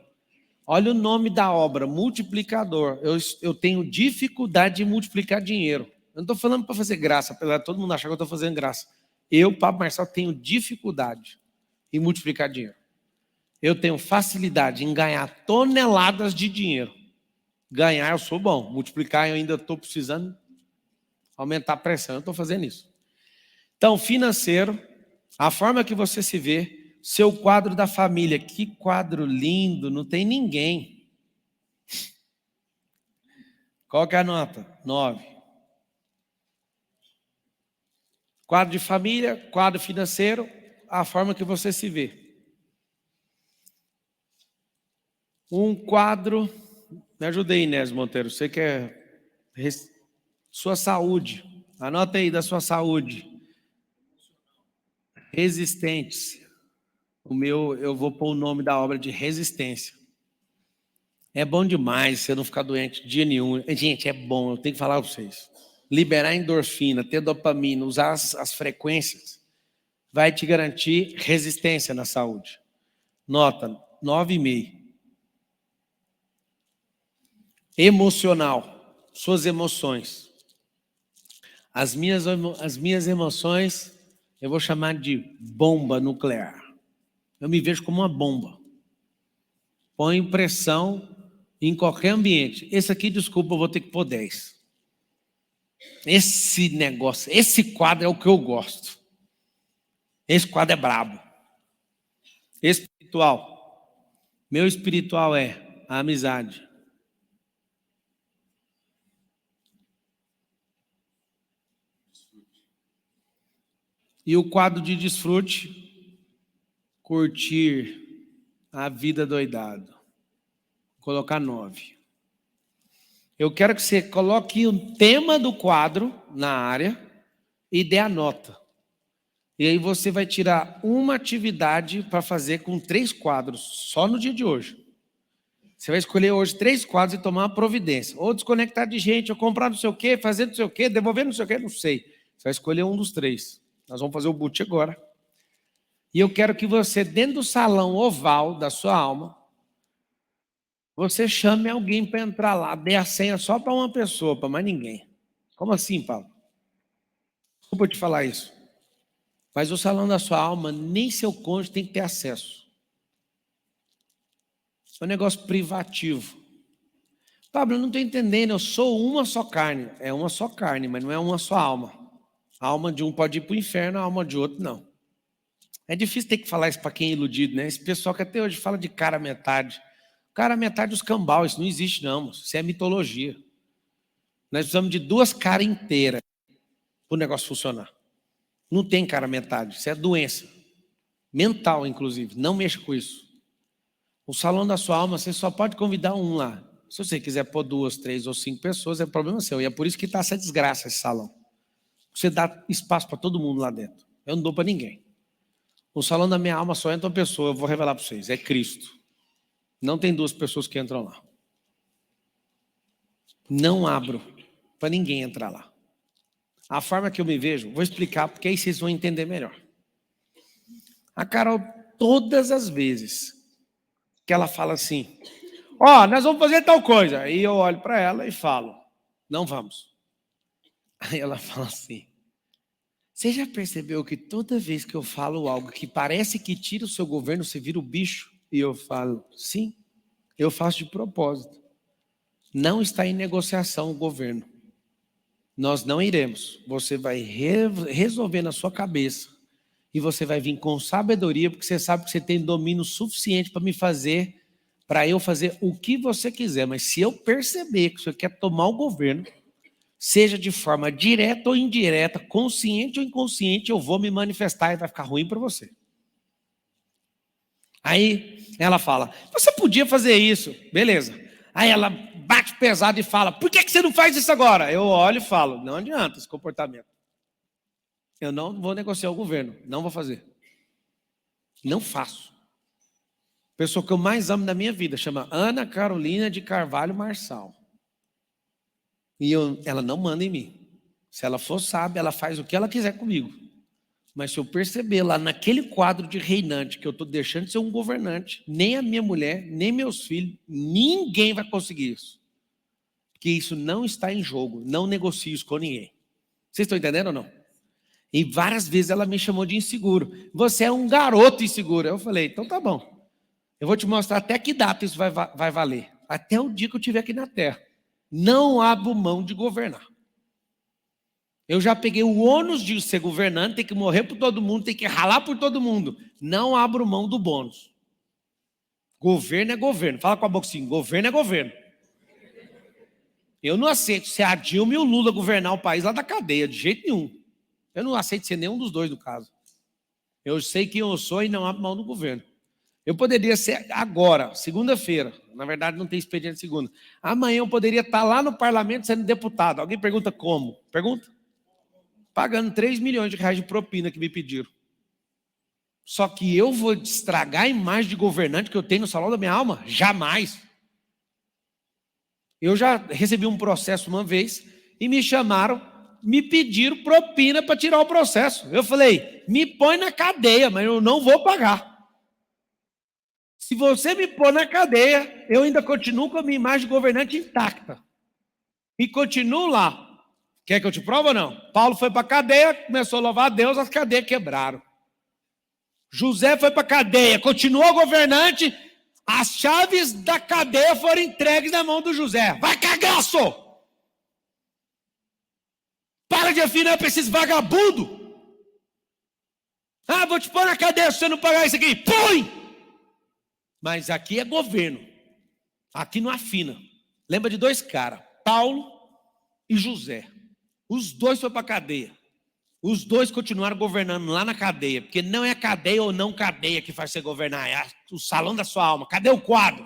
Olha o nome da obra, multiplicador. Eu tenho dificuldade de multiplicar dinheiro. Eu não estou falando para fazer graça, apesar de todo mundo achar que eu estou fazendo graça. Eu, Pablo Marçal, tenho dificuldade em multiplicar dinheiro. Eu tenho facilidade em ganhar toneladas de dinheiro. Ganhar eu sou bom, multiplicar eu ainda estou precisando aumentar a pressão. Eu estou fazendo isso. Então, financeiro, a forma que você se vê, seu quadro da família. Que quadro lindo, não tem ninguém. Qual que é a nota? 9. Quadro de família, quadro financeiro, a forma que você se vê. Um quadro, me ajuda aí, Inés Monteiro, você quer sua saúde, anota aí da sua saúde. Resistência. O meu, eu vou pôr o nome da obra de resistência. É bom demais você não ficar doente dia nenhum. Gente, é bom, eu tenho que falar para vocês. Liberar endorfina, ter dopamina, usar as frequências, vai te garantir resistência na saúde. Nota, 9,5. Emocional, suas emoções. As minhas emoções, eu vou chamar de bomba nuclear. Eu me vejo como uma bomba. Põe pressão em qualquer ambiente. Esse aqui, desculpa, eu vou ter que pôr 10. Esse negócio, esse quadro é o que eu gosto. Esse quadro é brabo. Espiritual. Meu espiritual é a amizade. E o quadro de desfrute, curtir a vida doidado. Vou colocar 9. Eu quero que você coloque o tema do quadro na área e dê a nota. E aí você vai tirar uma atividade para fazer com 3 quadros, só no dia de hoje. Você vai escolher hoje 3 quadros e tomar uma providência. Ou desconectar de gente, ou comprar não sei o quê, fazer não sei o quê, devolver não sei o quê, não sei. Você vai escolher um dos 3. Nós vamos fazer o boot agora. E eu quero que você, dentro do salão oval da sua alma, você chame alguém para entrar lá, dê a senha só para uma pessoa, para mais ninguém. Como assim, Paulo? Desculpa eu te falar isso. Mas o salão da sua alma, nem seu cônjuge tem que ter acesso. É um negócio privativo. Pablo, eu não estou entendendo, eu sou uma só carne. É uma só carne, mas não é uma só alma. A alma de um pode ir para o inferno, a alma de outro não. É difícil ter que falar isso para quem é iludido, né? Esse pessoal que até hoje fala de cara metade. Cara metade dos cambal, isso não existe não, isso é mitologia. Nós precisamos de 2 caras inteiras para o negócio funcionar. Não tem cara metade, isso é doença. Mental, inclusive, não mexa com isso. O salão da sua alma, você só pode convidar um lá. Se você quiser pôr 2, 3 ou 5 pessoas, é problema seu. E é por isso que está essa desgraça, esse salão. Você dá espaço para todo mundo lá dentro. Eu não dou para ninguém. O salão da minha alma só entra uma pessoa, eu vou revelar para vocês, é Cristo. Não tem 2 pessoas que entram lá. Não abro para ninguém entrar lá. A forma que eu me vejo, vou explicar, porque aí vocês vão entender melhor. A Carol, todas as vezes que ela fala assim, nós vamos fazer tal coisa. Aí eu olho para ela e falo, não vamos. Aí ela fala assim, você já percebeu que toda vez que eu falo algo que parece que tira o seu governo, você vira o bicho? E eu falo, sim, eu faço de propósito. Não está em negociação o governo. nós não iremos. Você vai resolver na sua cabeça e você vai vir com sabedoria, porque você sabe que você tem domínio suficiente para eu fazer o que você quiser. Mas se eu perceber que você quer tomar o governo, seja de forma direta ou indireta, consciente ou inconsciente, eu vou me manifestar e vai ficar ruim para você. Aí ela fala, você podia fazer isso, beleza. Aí ela bate pesado e fala, por que você não faz isso agora? Eu olho e falo, não adianta esse comportamento. Eu não vou negociar o governo, não vou fazer. Não faço. A pessoa que eu mais amo na minha vida chama Ana Carolina de Carvalho Marçal. E ela não manda em mim. Se ela for sábia, ela faz o que ela quiser comigo. Mas se eu perceber lá naquele quadro de reinante que eu estou deixando de ser um governante, nem a minha mulher, nem meus filhos, ninguém vai conseguir isso. Porque isso não está em jogo. Não negocio isso com ninguém. Vocês estão entendendo ou não? E várias vezes ela me chamou de inseguro. Você é um garoto inseguro. Eu falei, então tá bom. Eu vou te mostrar até que data isso vai valer. Até o dia que eu estiver aqui na Terra. Não abro mão de governar. Eu já peguei o ônus de ser governante, tem que morrer por todo mundo, tem que ralar por todo mundo. Não abro mão do bônus. Governo é governo. Fala com a boca assim, governo é governo. Eu não aceito ser a Dilma e o Lula governar o país lá da cadeia, de jeito nenhum. Eu não aceito ser nenhum dos dois, no caso. Eu sei quem eu sou e não abro mão do governo. Eu poderia ser agora, segunda-feira. Na verdade, não tem expediente segunda. Amanhã eu poderia estar lá no parlamento sendo deputado. Alguém pergunta como? Pergunta? Pagando 3 milhões de reais de propina que me pediram. Só que eu vou estragar a imagem de governante que eu tenho no salão da minha alma? Jamais. Eu já recebi um processo uma vez e me chamaram, me pediram propina para tirar o processo. Eu falei, me põe na cadeia, mas eu não vou pagar. Se você me pôr na cadeia, eu ainda continuo com a minha imagem de governante intacta. E continuo lá. Quer que eu te prove ou não? Paulo foi para a cadeia, começou a louvar a Deus, as cadeias quebraram. José foi para a cadeia, continuou governante, as chaves da cadeia foram entregues na mão do José. Vai cagaço! Para de afinar para esses vagabundos. Ah, vou te pôr na cadeia se você não pagar isso aqui. Põe! Mas aqui é governo. Aqui não afina. Lembra de dois caras, Paulo e José. Os dois foram para a cadeia. Os dois continuaram governando lá na cadeia. Porque não é cadeia ou não cadeia que faz você governar. É o salão da sua alma. Cadê o quadro?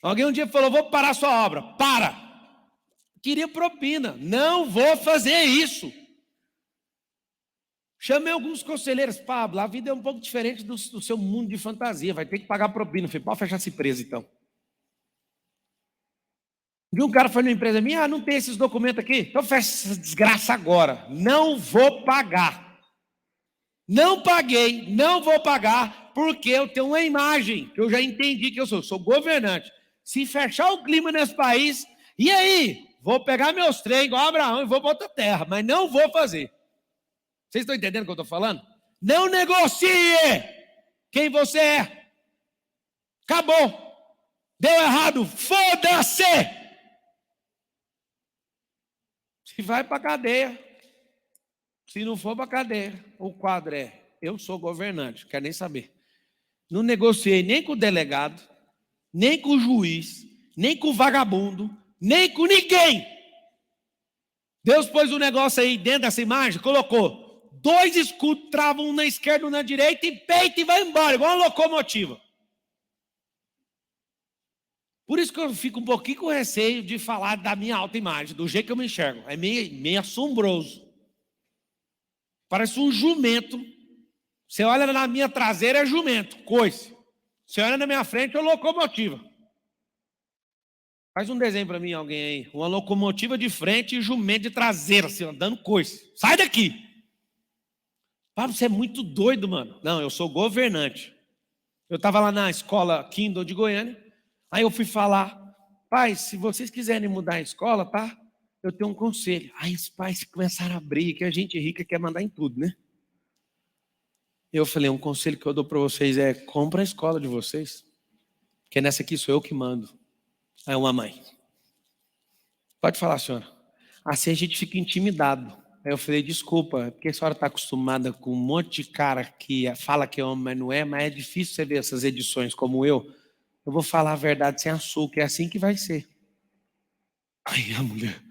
Alguém um dia falou, vou parar a sua obra. Para. Queria propina. Não vou fazer isso. Chamei alguns conselheiros. Pablo, a vida é um pouco diferente do seu mundo de fantasia. Vai ter que pagar propina. Eu falei, pode fechar essa empresa então. E um cara foi numa empresa minha, não tem esses documentos aqui. Então fecha essa desgraça agora. Não vou pagar. Não paguei, não vou pagar, porque eu tenho uma imagem, que eu já entendi que eu sou governante. Se fechar o clima nesse país, e aí? Vou pegar meus trem igual Abraão e vou para outra terra, mas não vou fazer. Vocês estão entendendo o que eu estou falando? Não negocie quem você é. Acabou. Deu errado, foda-se. Se vai para a cadeia, se não for para a cadeia, o quadro é, eu sou governante, quero nem saber. Não negociei nem com o delegado, nem com o juiz, nem com o vagabundo, nem com ninguém. Deus pôs um negócio aí dentro dessa imagem, colocou 2 escudos, travam um na esquerda, um na direita, e peita e vai embora, igual uma locomotiva. Por isso que eu fico um pouquinho com receio de falar da minha autoimagem, do jeito que eu me enxergo. É meio assombroso. Parece um jumento. Você olha na minha traseira, é jumento, coice. Você olha na minha frente, é locomotiva. Faz um desenho para mim, alguém aí. Uma locomotiva de frente e jumento de traseira, assim, andando coice. Sai daqui! Pablo, você é muito doido, mano. Não, eu sou governante. Eu estava lá na escola Kindle de Goiânia. Aí eu fui falar, pais, se vocês quiserem mudar a escola, tá? Eu tenho um conselho. Aí os pais começaram a abrir, que a gente rica quer mandar em tudo, né? Eu falei, um conselho que eu dou para vocês é, compra a escola de vocês, porque nessa aqui sou eu que mando. Aí uma mãe, Pode falar, senhora. Assim a gente fica intimidado. Aí eu falei, desculpa, porque a senhora está acostumada com um monte de cara que fala que é homem, mas não é, mas é difícil você ver essas edições como eu. Eu vou falar a verdade sem açúcar, é assim que vai ser. Aí a mulher,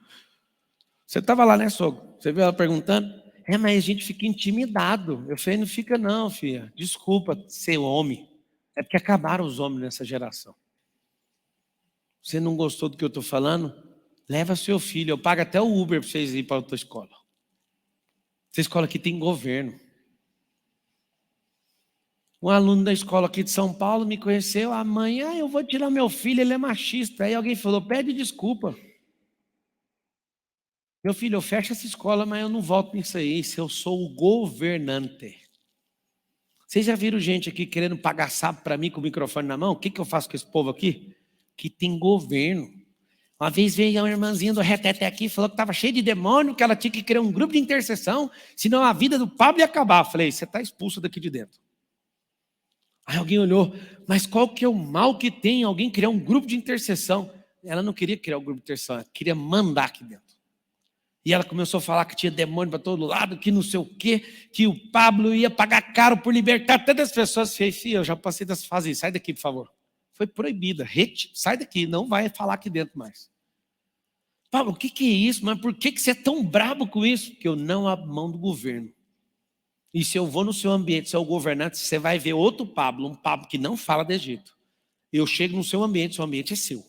você estava lá, né, sogro? Você viu ela perguntando? Mas a gente fica intimidado. Eu falei, não fica não, filha. Desculpa ser homem. É porque acabaram os homens nessa geração. Você não gostou do que eu estou falando? Leva seu filho. Eu pago até o Uber para vocês irem para outra escola. Essa escola aqui tem governo. Um aluno da escola aqui de São Paulo me conheceu. A mãe, eu vou tirar meu filho, ele é machista. Aí alguém falou, pede desculpa. Meu filho, eu fecho essa escola, mas eu não volto nisso aí. Se eu sou o governante. Vocês já viram gente aqui querendo pagar sapo para mim com o microfone na mão? O que eu faço com esse povo aqui? Que tem governo. Uma vez veio uma irmãzinha do Reteté aqui e falou que estava cheio de demônio, que ela tinha que criar um grupo de intercessão, senão a vida do Pablo ia acabar. Eu falei, você está expulso daqui de dentro. Aí alguém olhou, mas qual que é o mal que tem em alguém criar um grupo de intercessão? Ela não queria criar um grupo de intercessão, ela queria mandar aqui dentro. E ela começou a falar que tinha demônio para todo lado, que não sei o quê, que o Pablo ia pagar caro por libertar tantas pessoas. Filho, eu já passei dessa fase, sai daqui, por favor. Foi proibida, sai daqui, não vai falar aqui dentro mais. Pablo, o que é isso? Mas por que você é tão brabo com isso? Porque eu não abro mão do governo. E se eu vou no seu ambiente, se é o governante, você vai ver outro Pablo, um Pablo que não fala de Egito. Eu chego no seu ambiente é seu.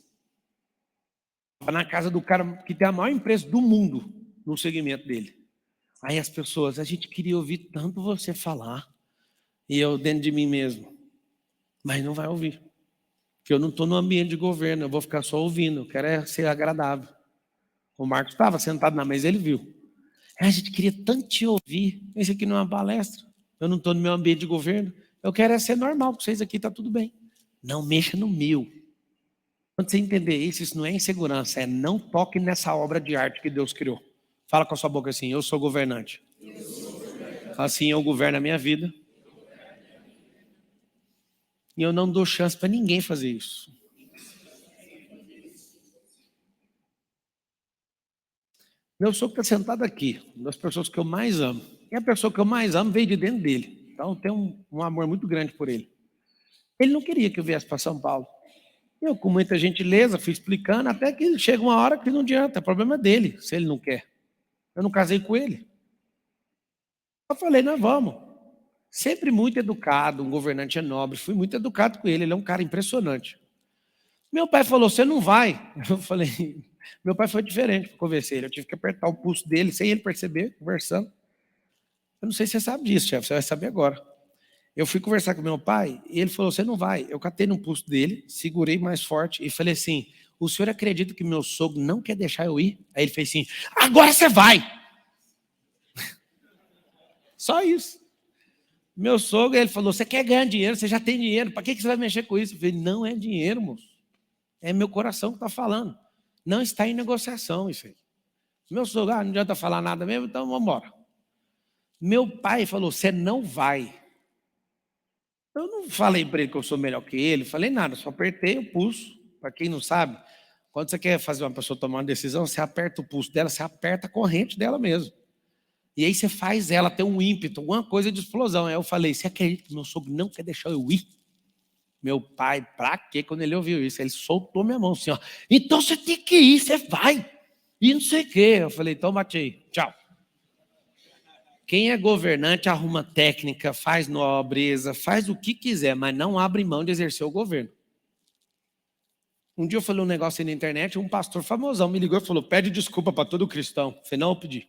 Na casa do cara que tem a maior empresa do mundo no segmento dele. Aí as pessoas, a gente queria ouvir tanto você falar. E eu dentro de mim mesmo. Mas não vai ouvir. Porque eu não estou no ambiente de governo, eu vou ficar só ouvindo. Eu quero ser agradável. O Marcos estava sentado na mesa, ele viu. A gente queria tanto te ouvir. Isso aqui não é uma palestra. Eu não estou no meu ambiente de governo. Eu quero ser normal, com vocês aqui está tudo bem. Não mexa no meu. Quando você entender isso não é insegurança, é não toque nessa obra de arte que Deus criou. Fala com a sua boca assim, eu sou governante. Assim eu governo a minha vida. E eu não dou chance para ninguém fazer isso. Meu sogro está sentado aqui, uma das pessoas que eu mais amo. E a pessoa que eu mais amo veio de dentro dele. Então eu tenho um amor muito grande por ele. Ele não queria que eu viesse para São Paulo. Eu, com muita gentileza, fui explicando, até que chega uma hora que não adianta, é problema dele, se ele não quer. Eu não casei com ele. Eu falei, nós vamos. Sempre muito educado, um governante é nobre, fui muito educado com ele é um cara impressionante. Meu pai falou, você não vai. Eu falei, meu pai foi diferente para convencer ele, eu tive que apertar o pulso dele, sem ele perceber, conversando. Eu não sei se você sabe disso, chefe, você vai saber agora. Eu fui conversar com meu pai e ele falou, você não vai. Eu catei no pulso dele, segurei mais forte e falei assim, o senhor acredita que meu sogro não quer deixar eu ir? Aí ele fez assim, agora você vai! Só isso. Meu sogro, ele falou, você quer ganhar dinheiro, você já tem dinheiro, para que você vai mexer com isso? Eu falei, não é dinheiro, moço. É meu coração que está falando. Não está em negociação isso aí. Meu sogro, não adianta falar nada mesmo, então vamos embora. Meu pai falou, você não vai. Eu não falei para ele que eu sou melhor que ele, falei nada, só apertei o pulso. Para quem não sabe, quando você quer fazer uma pessoa tomar uma decisão, você aperta o pulso dela, você aperta a corrente dela mesmo. E aí você faz ela ter um ímpeto, alguma coisa de explosão. Aí eu falei, você acredita que meu sogro não quer deixar eu ir? Meu pai, pra quê? Quando ele ouviu isso, ele soltou minha mão assim, ó. Então você tem que ir, você vai. E não sei o quê. Eu falei, então bate aí, tchau. Quem é governante arruma técnica, faz nobreza, faz o que quiser, mas não abre mão de exercer o governo. Um dia eu falei um negócio aí na internet, um pastor famosão me ligou e falou, pede desculpa para todo cristão. Eu falei, não, eu pedi.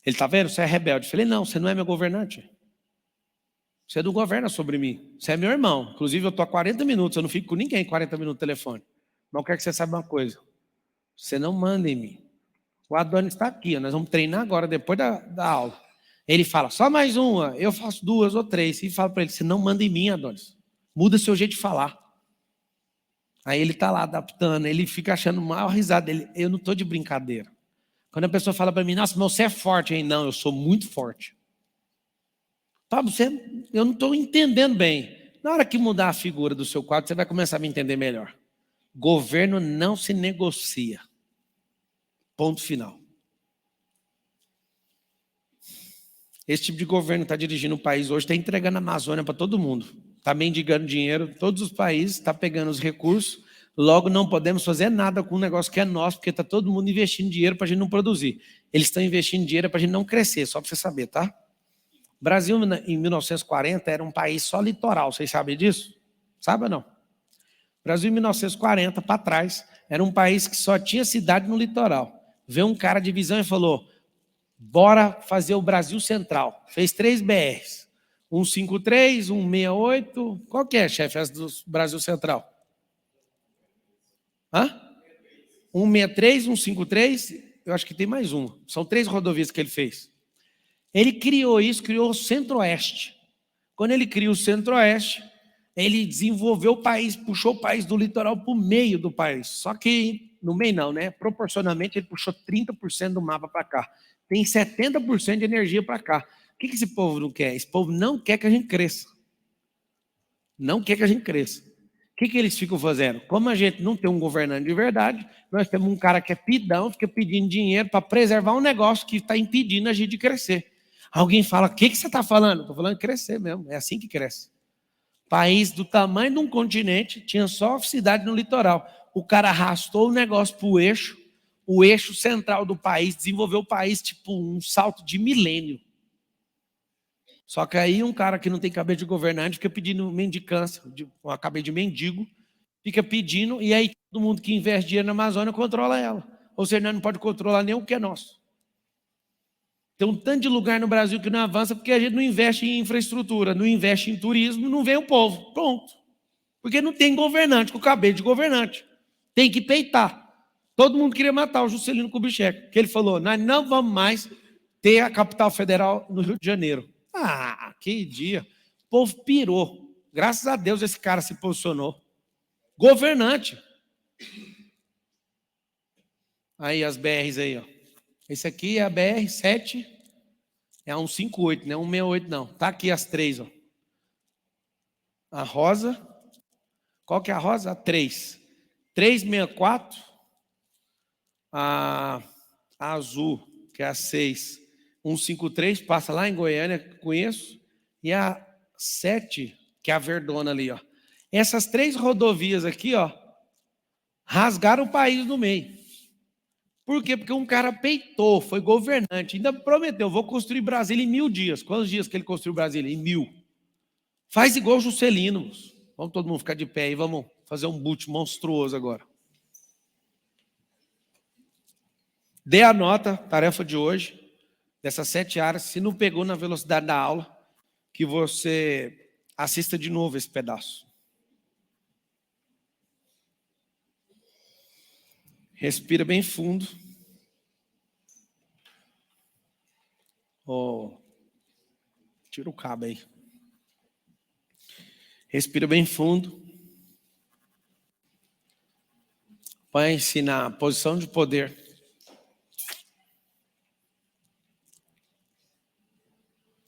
Ele, tá vendo? Você é rebelde. Eu falei, não, você não é meu governante. Você não governa sobre mim. Você é meu irmão. Inclusive, eu estou há 40 minutos, eu não fico com ninguém 40 minutos no telefone. Mas eu quero que você saiba uma coisa. Você não manda em mim. O Adonis está aqui, ó, nós vamos treinar agora, depois da aula. Ele fala, só mais uma, eu faço 2 ou 3. E fala para ele, você não manda em mim, Adonis. Muda seu jeito de falar. Aí ele está lá adaptando, ele fica achando mal risada. Eu não estou de brincadeira. Quando a pessoa fala para mim, nossa, mas você é forte, hein? Não, eu sou muito forte. Tá, eu não estou entendendo bem. Na hora que mudar a figura do seu quadro, você vai começar a me entender melhor. Governo não se negocia. Ponto final. Esse tipo de governo está dirigindo o país hoje, está entregando a Amazônia para todo mundo. Está mendigando dinheiro, todos os países, está pegando os recursos. Logo, não podemos fazer nada com um negócio que é nosso, porque está todo mundo investindo dinheiro para a gente não produzir. Eles estão investindo dinheiro para a gente não crescer, só para você saber, tá? O Brasil, em 1940, era um país só litoral, vocês sabem disso? Sabe ou não? O Brasil, em 1940, para trás, era um país que só tinha cidade no litoral. Veio um cara de visão e falou, bora fazer o Brasil Central. Fez 3 BRs. 153, 168. Qual que é, chefe, essa do Brasil Central? Hã? 163, 153, eu acho que tem mais um. São 3 rodovias que ele fez. Ele criou isso, criou o Centro-Oeste. Quando ele criou o Centro-Oeste, ele desenvolveu o país, puxou o país do litoral para o meio do país. Só que, no meio não, né? Proporcionalmente, ele puxou 30% do mapa para cá. Tem 70% de energia para cá. O que esse povo não quer? Esse povo não quer que a gente cresça. Não quer que a gente cresça. O que eles ficam fazendo? Como a gente não tem um governante de verdade, nós temos um cara que é pidão, fica pedindo dinheiro para preservar um negócio que está impedindo a gente de crescer. Alguém fala, o que você está falando? Estou falando de crescer mesmo, é assim que cresce. País do tamanho de um continente, tinha só cidade no litoral. O cara arrastou o negócio para o eixo central do país, desenvolveu o país tipo um salto de milênio. Só que aí um cara que não tem cabeça de governante fica pedindo mendicância, uma cabeça de mendigo, fica pedindo, e aí todo mundo que investe dinheiro na Amazônia controla ela. Ou seja, nós não pode controlar nem o que é nosso. Tem um tanto de lugar no Brasil que não avança porque a gente não investe em infraestrutura, não investe em turismo, não vem o povo. Pronto. Porque não tem governante com cabeça de governante. Tem que peitar. Todo mundo queria matar o Juscelino Kubitschek, porque ele falou, nós não vamos mais ter a capital federal no Rio de Janeiro. Ah, que dia. O povo pirou. Graças a Deus esse cara se posicionou. Governante. Aí as BRs aí, ó. Esse aqui é a BR-7, é a 158, não é 168 não. Tá aqui as 3, ó. A rosa, qual que é a rosa? A 3. 364, a azul, que é a 6. 153, passa lá em Goiânia, conheço. E a 7, que é a verdona ali, ó. Essas 3 rodovias aqui, ó, rasgaram o país no meio. Por quê? Porque um cara peitou, foi governante, ainda prometeu, vou construir Brasília em 1000 dias. Quantos dias que ele construiu Brasília? Em 1000. Faz igual o Juscelino. Vamos todo mundo ficar de pé e vamos fazer um boot monstruoso agora. Dê a nota, tarefa de hoje, dessas 7 áreas. Se não pegou na velocidade da aula, que você assista de novo esse pedaço. Respira bem fundo. Oh, tira o cabo aí. Respira bem fundo. Põe-se na posição de poder.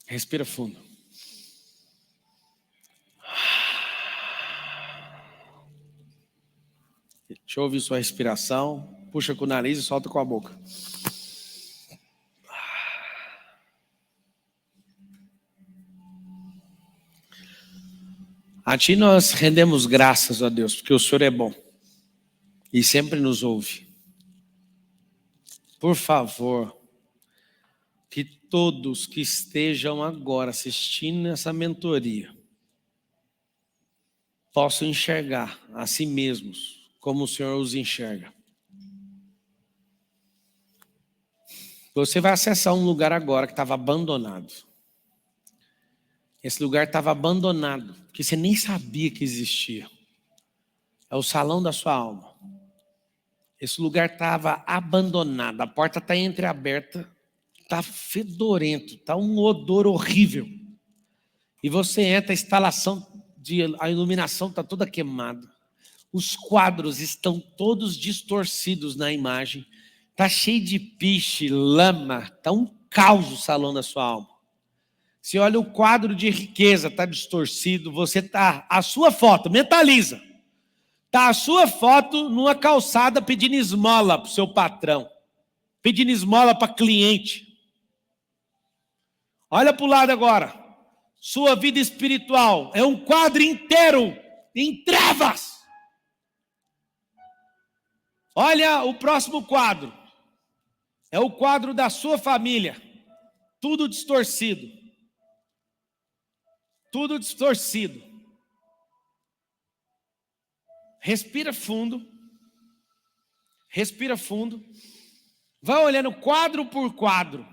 Respira fundo. Deixa eu ouvir sua respiração. Puxa com o nariz e solta com a boca. A ti nós rendemos graças a Deus, porque o Senhor é bom e sempre nos ouve. Por favor, que todos que estejam agora assistindo essa mentoria possam enxergar a si mesmos como o Senhor os enxerga. Você vai acessar um lugar agora que estava abandonado. Esse lugar estava abandonado, porque você nem sabia que existia. É o salão da sua alma. Esse lugar estava abandonado, a porta está entreaberta, está fedorento, está um odor horrível. E você entra, a iluminação está toda queimada. Os quadros estão todos distorcidos na imagem. Está cheio de piche, lama, está um caos o salão da sua alma. Você olha o quadro de riqueza, está distorcido, a sua foto, mentaliza. Está a sua foto numa calçada pedindo esmola para o seu patrão. pedindo esmola para cliente. Olha para o lado agora. Sua vida espiritual é um quadro inteiro em trevas. Olha o próximo quadro. É o quadro da sua família. Tudo distorcido. Tudo distorcido. Respira fundo. Respira fundo. Vai olhando quadro por quadro.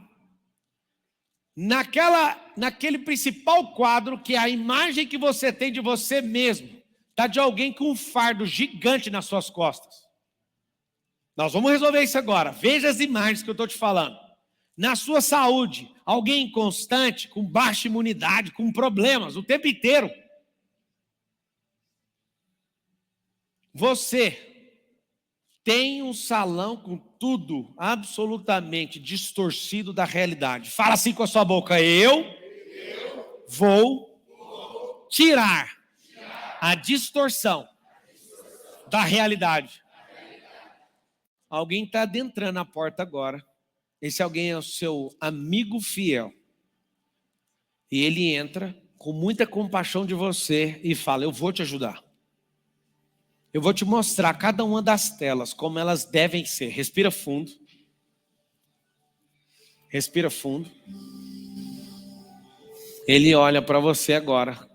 Naquele principal quadro, que é a imagem que você tem de você mesmo, está de alguém com um fardo gigante nas suas costas. Nós vamos resolver isso agora. Veja as imagens que eu estou te falando. Na sua saúde, alguém inconstante, com baixa imunidade, com problemas o tempo inteiro. Você tem um salão com tudo absolutamente distorcido da realidade. Fala assim com a sua boca: eu vou tirar a distorção da realidade. Alguém está adentrando a porta agora. Esse alguém é o seu amigo fiel. E ele entra com muita compaixão de você e fala: eu vou te ajudar. Eu vou te mostrar cada uma das telas, como elas devem ser. Respira fundo. Respira fundo. Ele olha para você agora,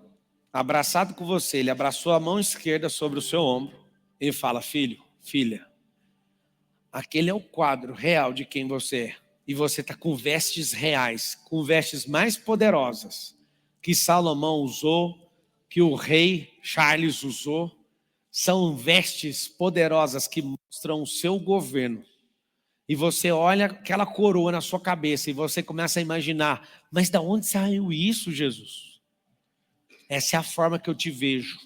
abraçado com você. Ele abraçou a mão esquerda sobre o seu ombro e fala: filho, filha, aquele é o quadro real de quem você é. E você está com vestes reais, com vestes mais poderosas que Salomão usou, que o rei Charles usou. São vestes poderosas que mostram o seu governo. E você olha aquela coroa na sua cabeça e você começa a imaginar: mas de onde saiu isso, Jesus? Essa é a forma que eu te vejo.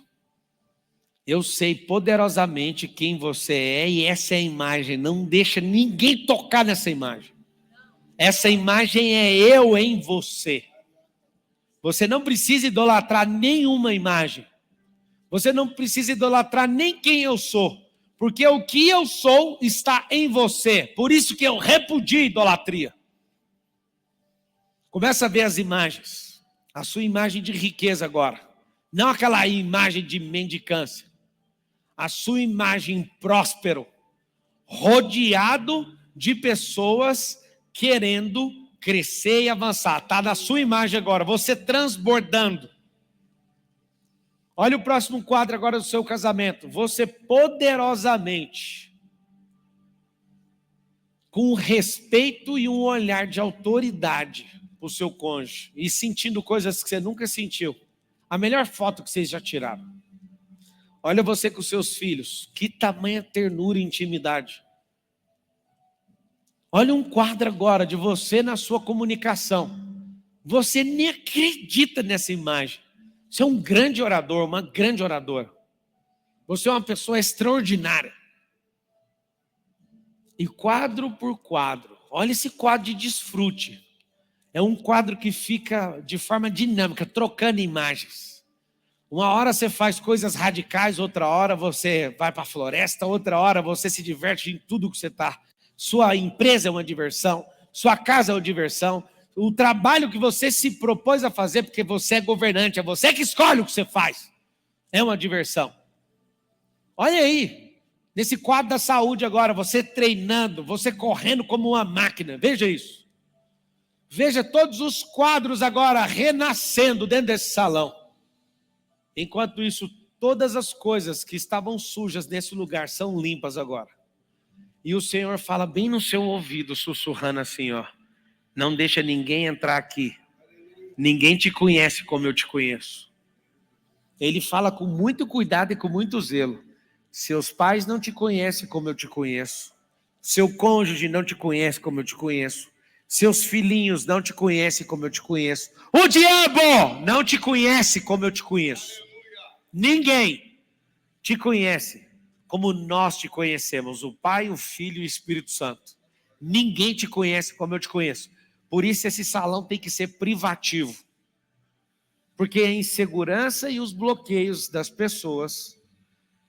Eu sei poderosamente quem você é e essa é a imagem. Não deixa ninguém tocar nessa imagem. Essa imagem é eu em você. Você não precisa idolatrar nenhuma imagem. Você não precisa idolatrar nem quem eu sou. Porque o que eu sou está em você. Por isso que eu repudio a idolatria. Começa a ver as imagens. A sua imagem de riqueza agora. Não aquela imagem de mendicância. A sua imagem próspero. Rodeado de pessoas querendo crescer e avançar. Está na sua imagem agora. Você transbordando. Olha o próximo quadro agora do seu casamento. Você poderosamente, com respeito e um olhar de autoridade para o seu cônjuge, e sentindo coisas que você nunca sentiu. A melhor foto que vocês já tiraram. Olha você com seus filhos. Que tamanha ternura e intimidade. Olha um quadro agora de você na sua comunicação. Você nem acredita nessa imagem. Você é um grande orador, uma grande oradora. Você é uma pessoa extraordinária. E quadro por quadro, olha esse quadro de desfrute. É um quadro que fica de forma dinâmica, trocando imagens. Uma hora você faz coisas radicais, outra hora você vai para a floresta, outra hora você se diverte em tudo que você está. Sua empresa é uma diversão, sua casa é uma diversão. O trabalho que você se propôs a fazer, porque você é governante, é você que escolhe o que você faz, é uma diversão. Olha aí, nesse quadro da saúde agora, você treinando, você correndo como uma máquina, veja isso. Veja todos os quadros agora renascendo dentro desse salão. Enquanto isso, todas as coisas que estavam sujas nesse lugar são limpas agora. E o Senhor fala bem no seu ouvido, sussurrando assim, ó: não deixa ninguém entrar aqui. Ninguém te conhece como eu te conheço. Ele fala com muito cuidado e com muito zelo. Seus pais não te conhecem como eu te conheço. Seu cônjuge não te conhece como eu te conheço. Seus filhinhos não te conhecem como eu te conheço. O diabo não te conhece como eu te conheço. Ninguém te conhece como nós te conhecemos. O Pai, o Filho e o Espírito Santo. Ninguém te conhece como eu te conheço. Por isso esse salão tem que ser privativo. Porque a insegurança e os bloqueios das pessoas,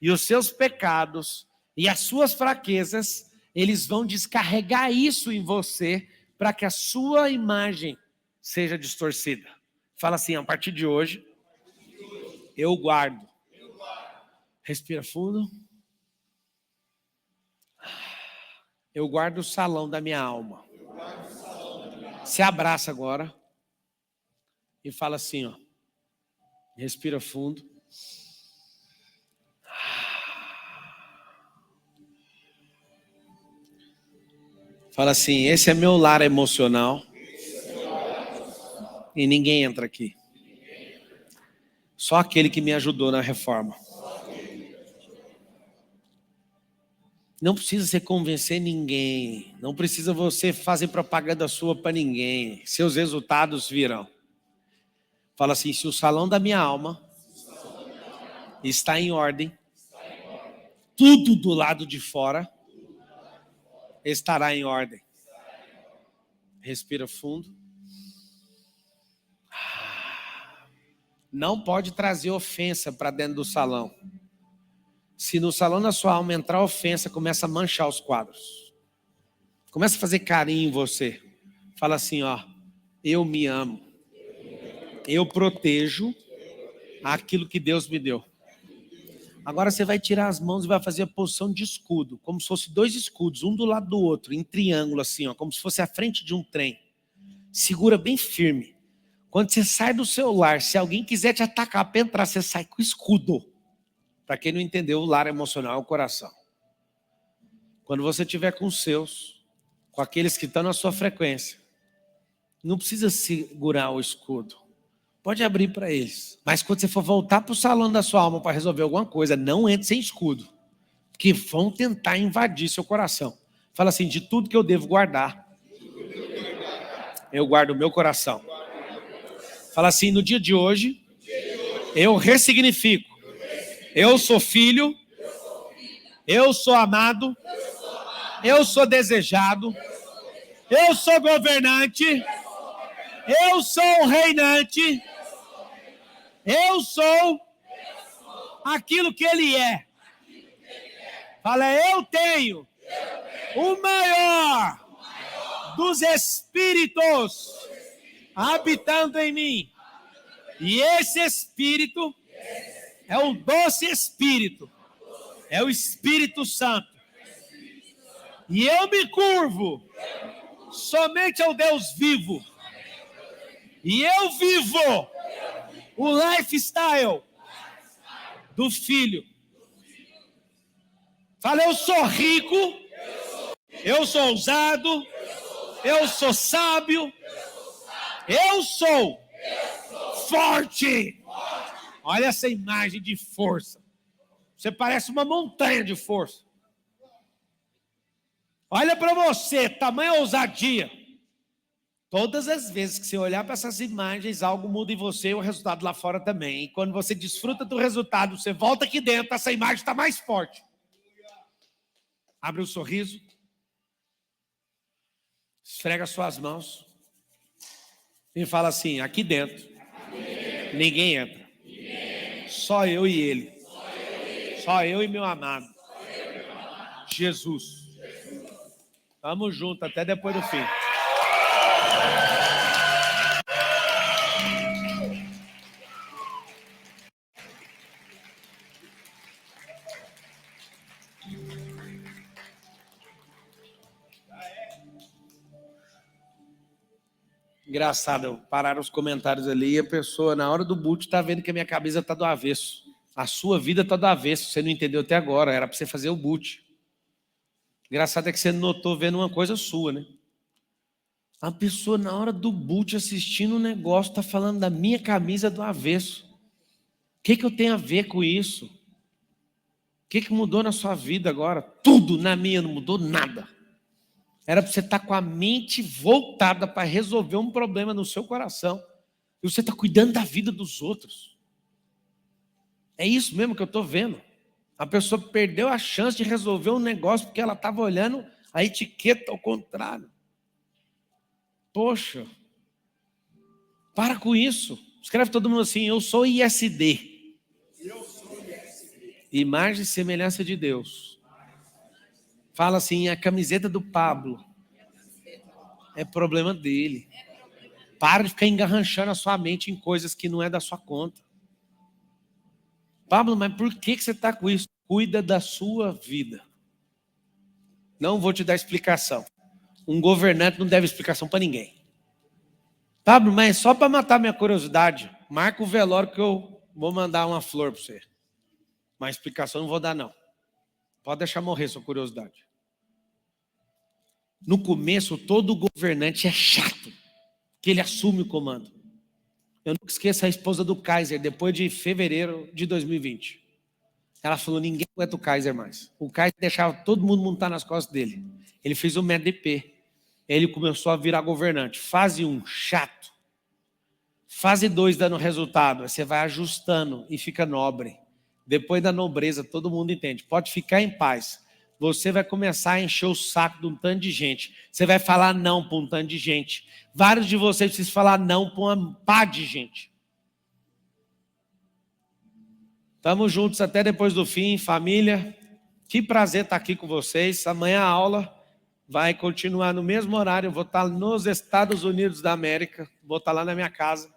e os seus pecados, e as suas fraquezas, eles vão descarregar isso em você para que a sua imagem seja distorcida. Fala assim, a partir de hoje, eu guardo. Respira fundo. Eu guardo o salão da minha alma. Se abraça agora e fala assim, ó. Respira fundo. Fala assim, esse é meu lar emocional. E ninguém entra aqui. Só aquele que me ajudou na reforma. Não precisa você convencer ninguém. Não precisa você fazer propaganda sua para ninguém. Seus resultados virão. Fala assim, se o salão da minha alma está em ordem, tudo do lado de fora estará em ordem. Respira fundo. Não pode trazer ofensa para dentro do salão. Se no salão da sua alma entrar ofensa, começa a manchar os quadros. Começa a fazer carinho em você. Fala assim, ó, eu me amo. Eu protejo aquilo que Deus me deu. Agora você vai tirar as mãos e vai fazer a posição de escudo, como se fosse 2 escudos, um do lado do outro, em triângulo assim, ó, como se fosse a frente de um trem. Segura bem firme. Quando você sai do seu lar, se alguém quiser te atacar para entrar, você sai com o escudo. Para quem não entendeu, o lar emocional é o coração. Quando você estiver com os seus, com aqueles que estão na sua frequência, não precisa segurar o escudo. Pode abrir para eles. Mas quando você for voltar para o salão da sua alma para resolver alguma coisa, não entre sem escudo. Porque vão tentar invadir seu coração. Fala assim, de tudo que eu devo guardar, eu guardo o meu coração. Fala assim, no dia de hoje, eu ressignifico. Eu sou filho, eu sou amado, eu sou desejado, eu sou governante, eu sou reinante, eu sou aquilo que ele é. Fala, eu tenho o maior dos espíritos habitando em mim. E esse espírito é o doce Espírito, é o Espírito Santo. E eu me curvo somente ao Deus vivo. E eu vivo o lifestyle do Filho. Fala, eu sou rico, eu sou ousado, eu sou sábio, eu sou forte. Olha essa imagem de força. Você parece uma montanha de força. Olha para você, tamanha ousadia. Todas as vezes que você olhar para essas imagens, algo muda em você e o resultado lá fora também. E quando você desfruta do resultado, você volta aqui dentro, essa imagem está mais forte. Abre um sorriso. Esfrega suas mãos. E fala assim, aqui dentro, ninguém entra. Só eu e ele. Só eu e meu amado. Jesus. Tamo junto, até depois do fim. Engraçado, pararam os comentários ali e a pessoa, na hora do boot, tá vendo que a minha cabeça tá do avesso. A sua vida tá do avesso, você não entendeu até agora, era para você fazer o boot. Engraçado é que você notou vendo uma coisa sua, né? A pessoa, na hora do boot, assistindo um negócio, tá falando da minha camisa do avesso. O que eu tenho a ver com isso? O que mudou na sua vida agora? Tudo na minha, não mudou nada. Era para você estar com a mente voltada para resolver um problema no seu coração. E você está cuidando da vida dos outros. É isso mesmo que eu estou vendo. A pessoa perdeu a chance de resolver um negócio porque ela estava olhando a etiqueta ao contrário. Poxa, para com isso. Escreve todo mundo assim, eu sou ISD. Imagem e semelhança de Deus. Fala assim, a camiseta do Pablo é problema dele. Para de ficar engarranchando a sua mente em coisas que não é da sua conta. Pablo, mas por que você está com isso? Cuida da sua vida. Não vou te dar explicação. Um governante não deve explicação para ninguém. Pablo, mas só para matar minha curiosidade, marca o velório que eu vou mandar uma flor para você. Mas explicação não vou dar, não. Pode deixar morrer sua curiosidade. No começo, todo governante é chato, que ele assume o comando. Eu nunca esqueço a esposa do Kaiser, depois de fevereiro de 2020. Ela falou, ninguém aguenta o Kaiser mais. O Kaiser deixava todo mundo montar nas costas dele. Ele fez o MEDP. Ele começou a virar governante. Fase 1, chato. Fase 2, dando resultado. Você vai ajustando e fica nobre. Depois da nobreza, todo mundo entende. Pode ficar em paz. Você vai começar a encher o saco de um tanto de gente. Você vai falar não para um tanto de gente. Vários de vocês precisam falar não para uma pá de gente. Estamos juntos até depois do fim, família. Que prazer estar aqui com vocês. Amanhã a aula vai continuar no mesmo horário. Eu vou estar nos Estados Unidos da América. Vou estar lá na minha casa.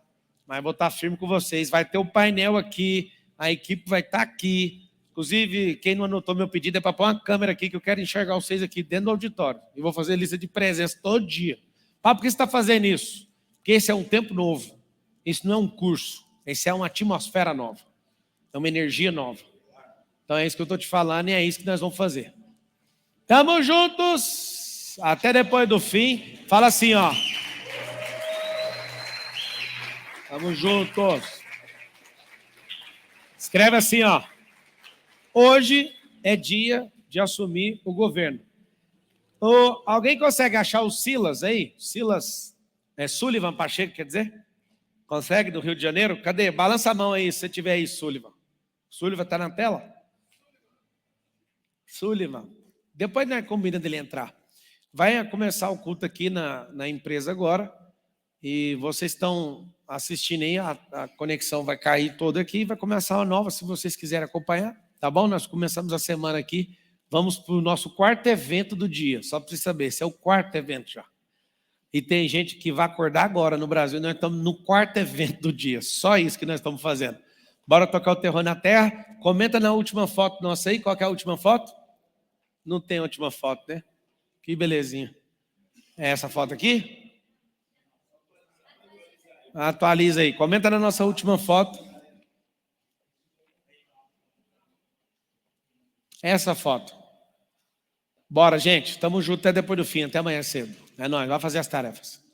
Mas vou estar firme com vocês. Vai ter o painel aqui. A equipe vai estar aqui. Inclusive, quem não anotou meu pedido é para pôr uma câmera aqui, que eu quero enxergar vocês aqui dentro do auditório. E vou fazer lista de presença todo dia. Por que você está fazendo isso? Porque esse é um tempo novo. Isso não é um curso. Esse é uma atmosfera nova. É uma energia nova. Então é isso que eu estou te falando e é isso que nós vamos fazer. Tamo juntos. Até depois do fim. Fala assim, ó. Tamo juntos. Escreve assim, ó. Hoje é dia de assumir o governo. Alguém consegue achar o Silas aí? Silas Sullivan Pacheco, quer dizer? Consegue, do Rio de Janeiro? Cadê? Balança a mão aí, se você tiver aí, Sullivan. Sullivan está na tela? Sullivan. Depois nós combinamos dele entrar. Vai começar o culto aqui na empresa agora. E vocês estão assistindo aí, a conexão vai cair toda aqui e vai começar uma nova, se vocês quiserem acompanhar. Tá bom? Nós começamos a semana aqui. Vamos para o nosso quarto evento do dia. Só para você saber, esse é o quarto evento já. E tem gente que vai acordar agora no Brasil. Nós estamos no quarto evento do dia. Só isso que nós estamos fazendo. Bora tocar o terror na terra. Comenta na última foto nossa aí. Qual que é a última foto? Não tem última foto, né? Que belezinha. É essa foto aqui? Atualiza aí. Comenta na nossa última foto. Essa foto. Bora, gente. Tamo junto até depois do fim. Até amanhã cedo. É nóis. Vai fazer as tarefas.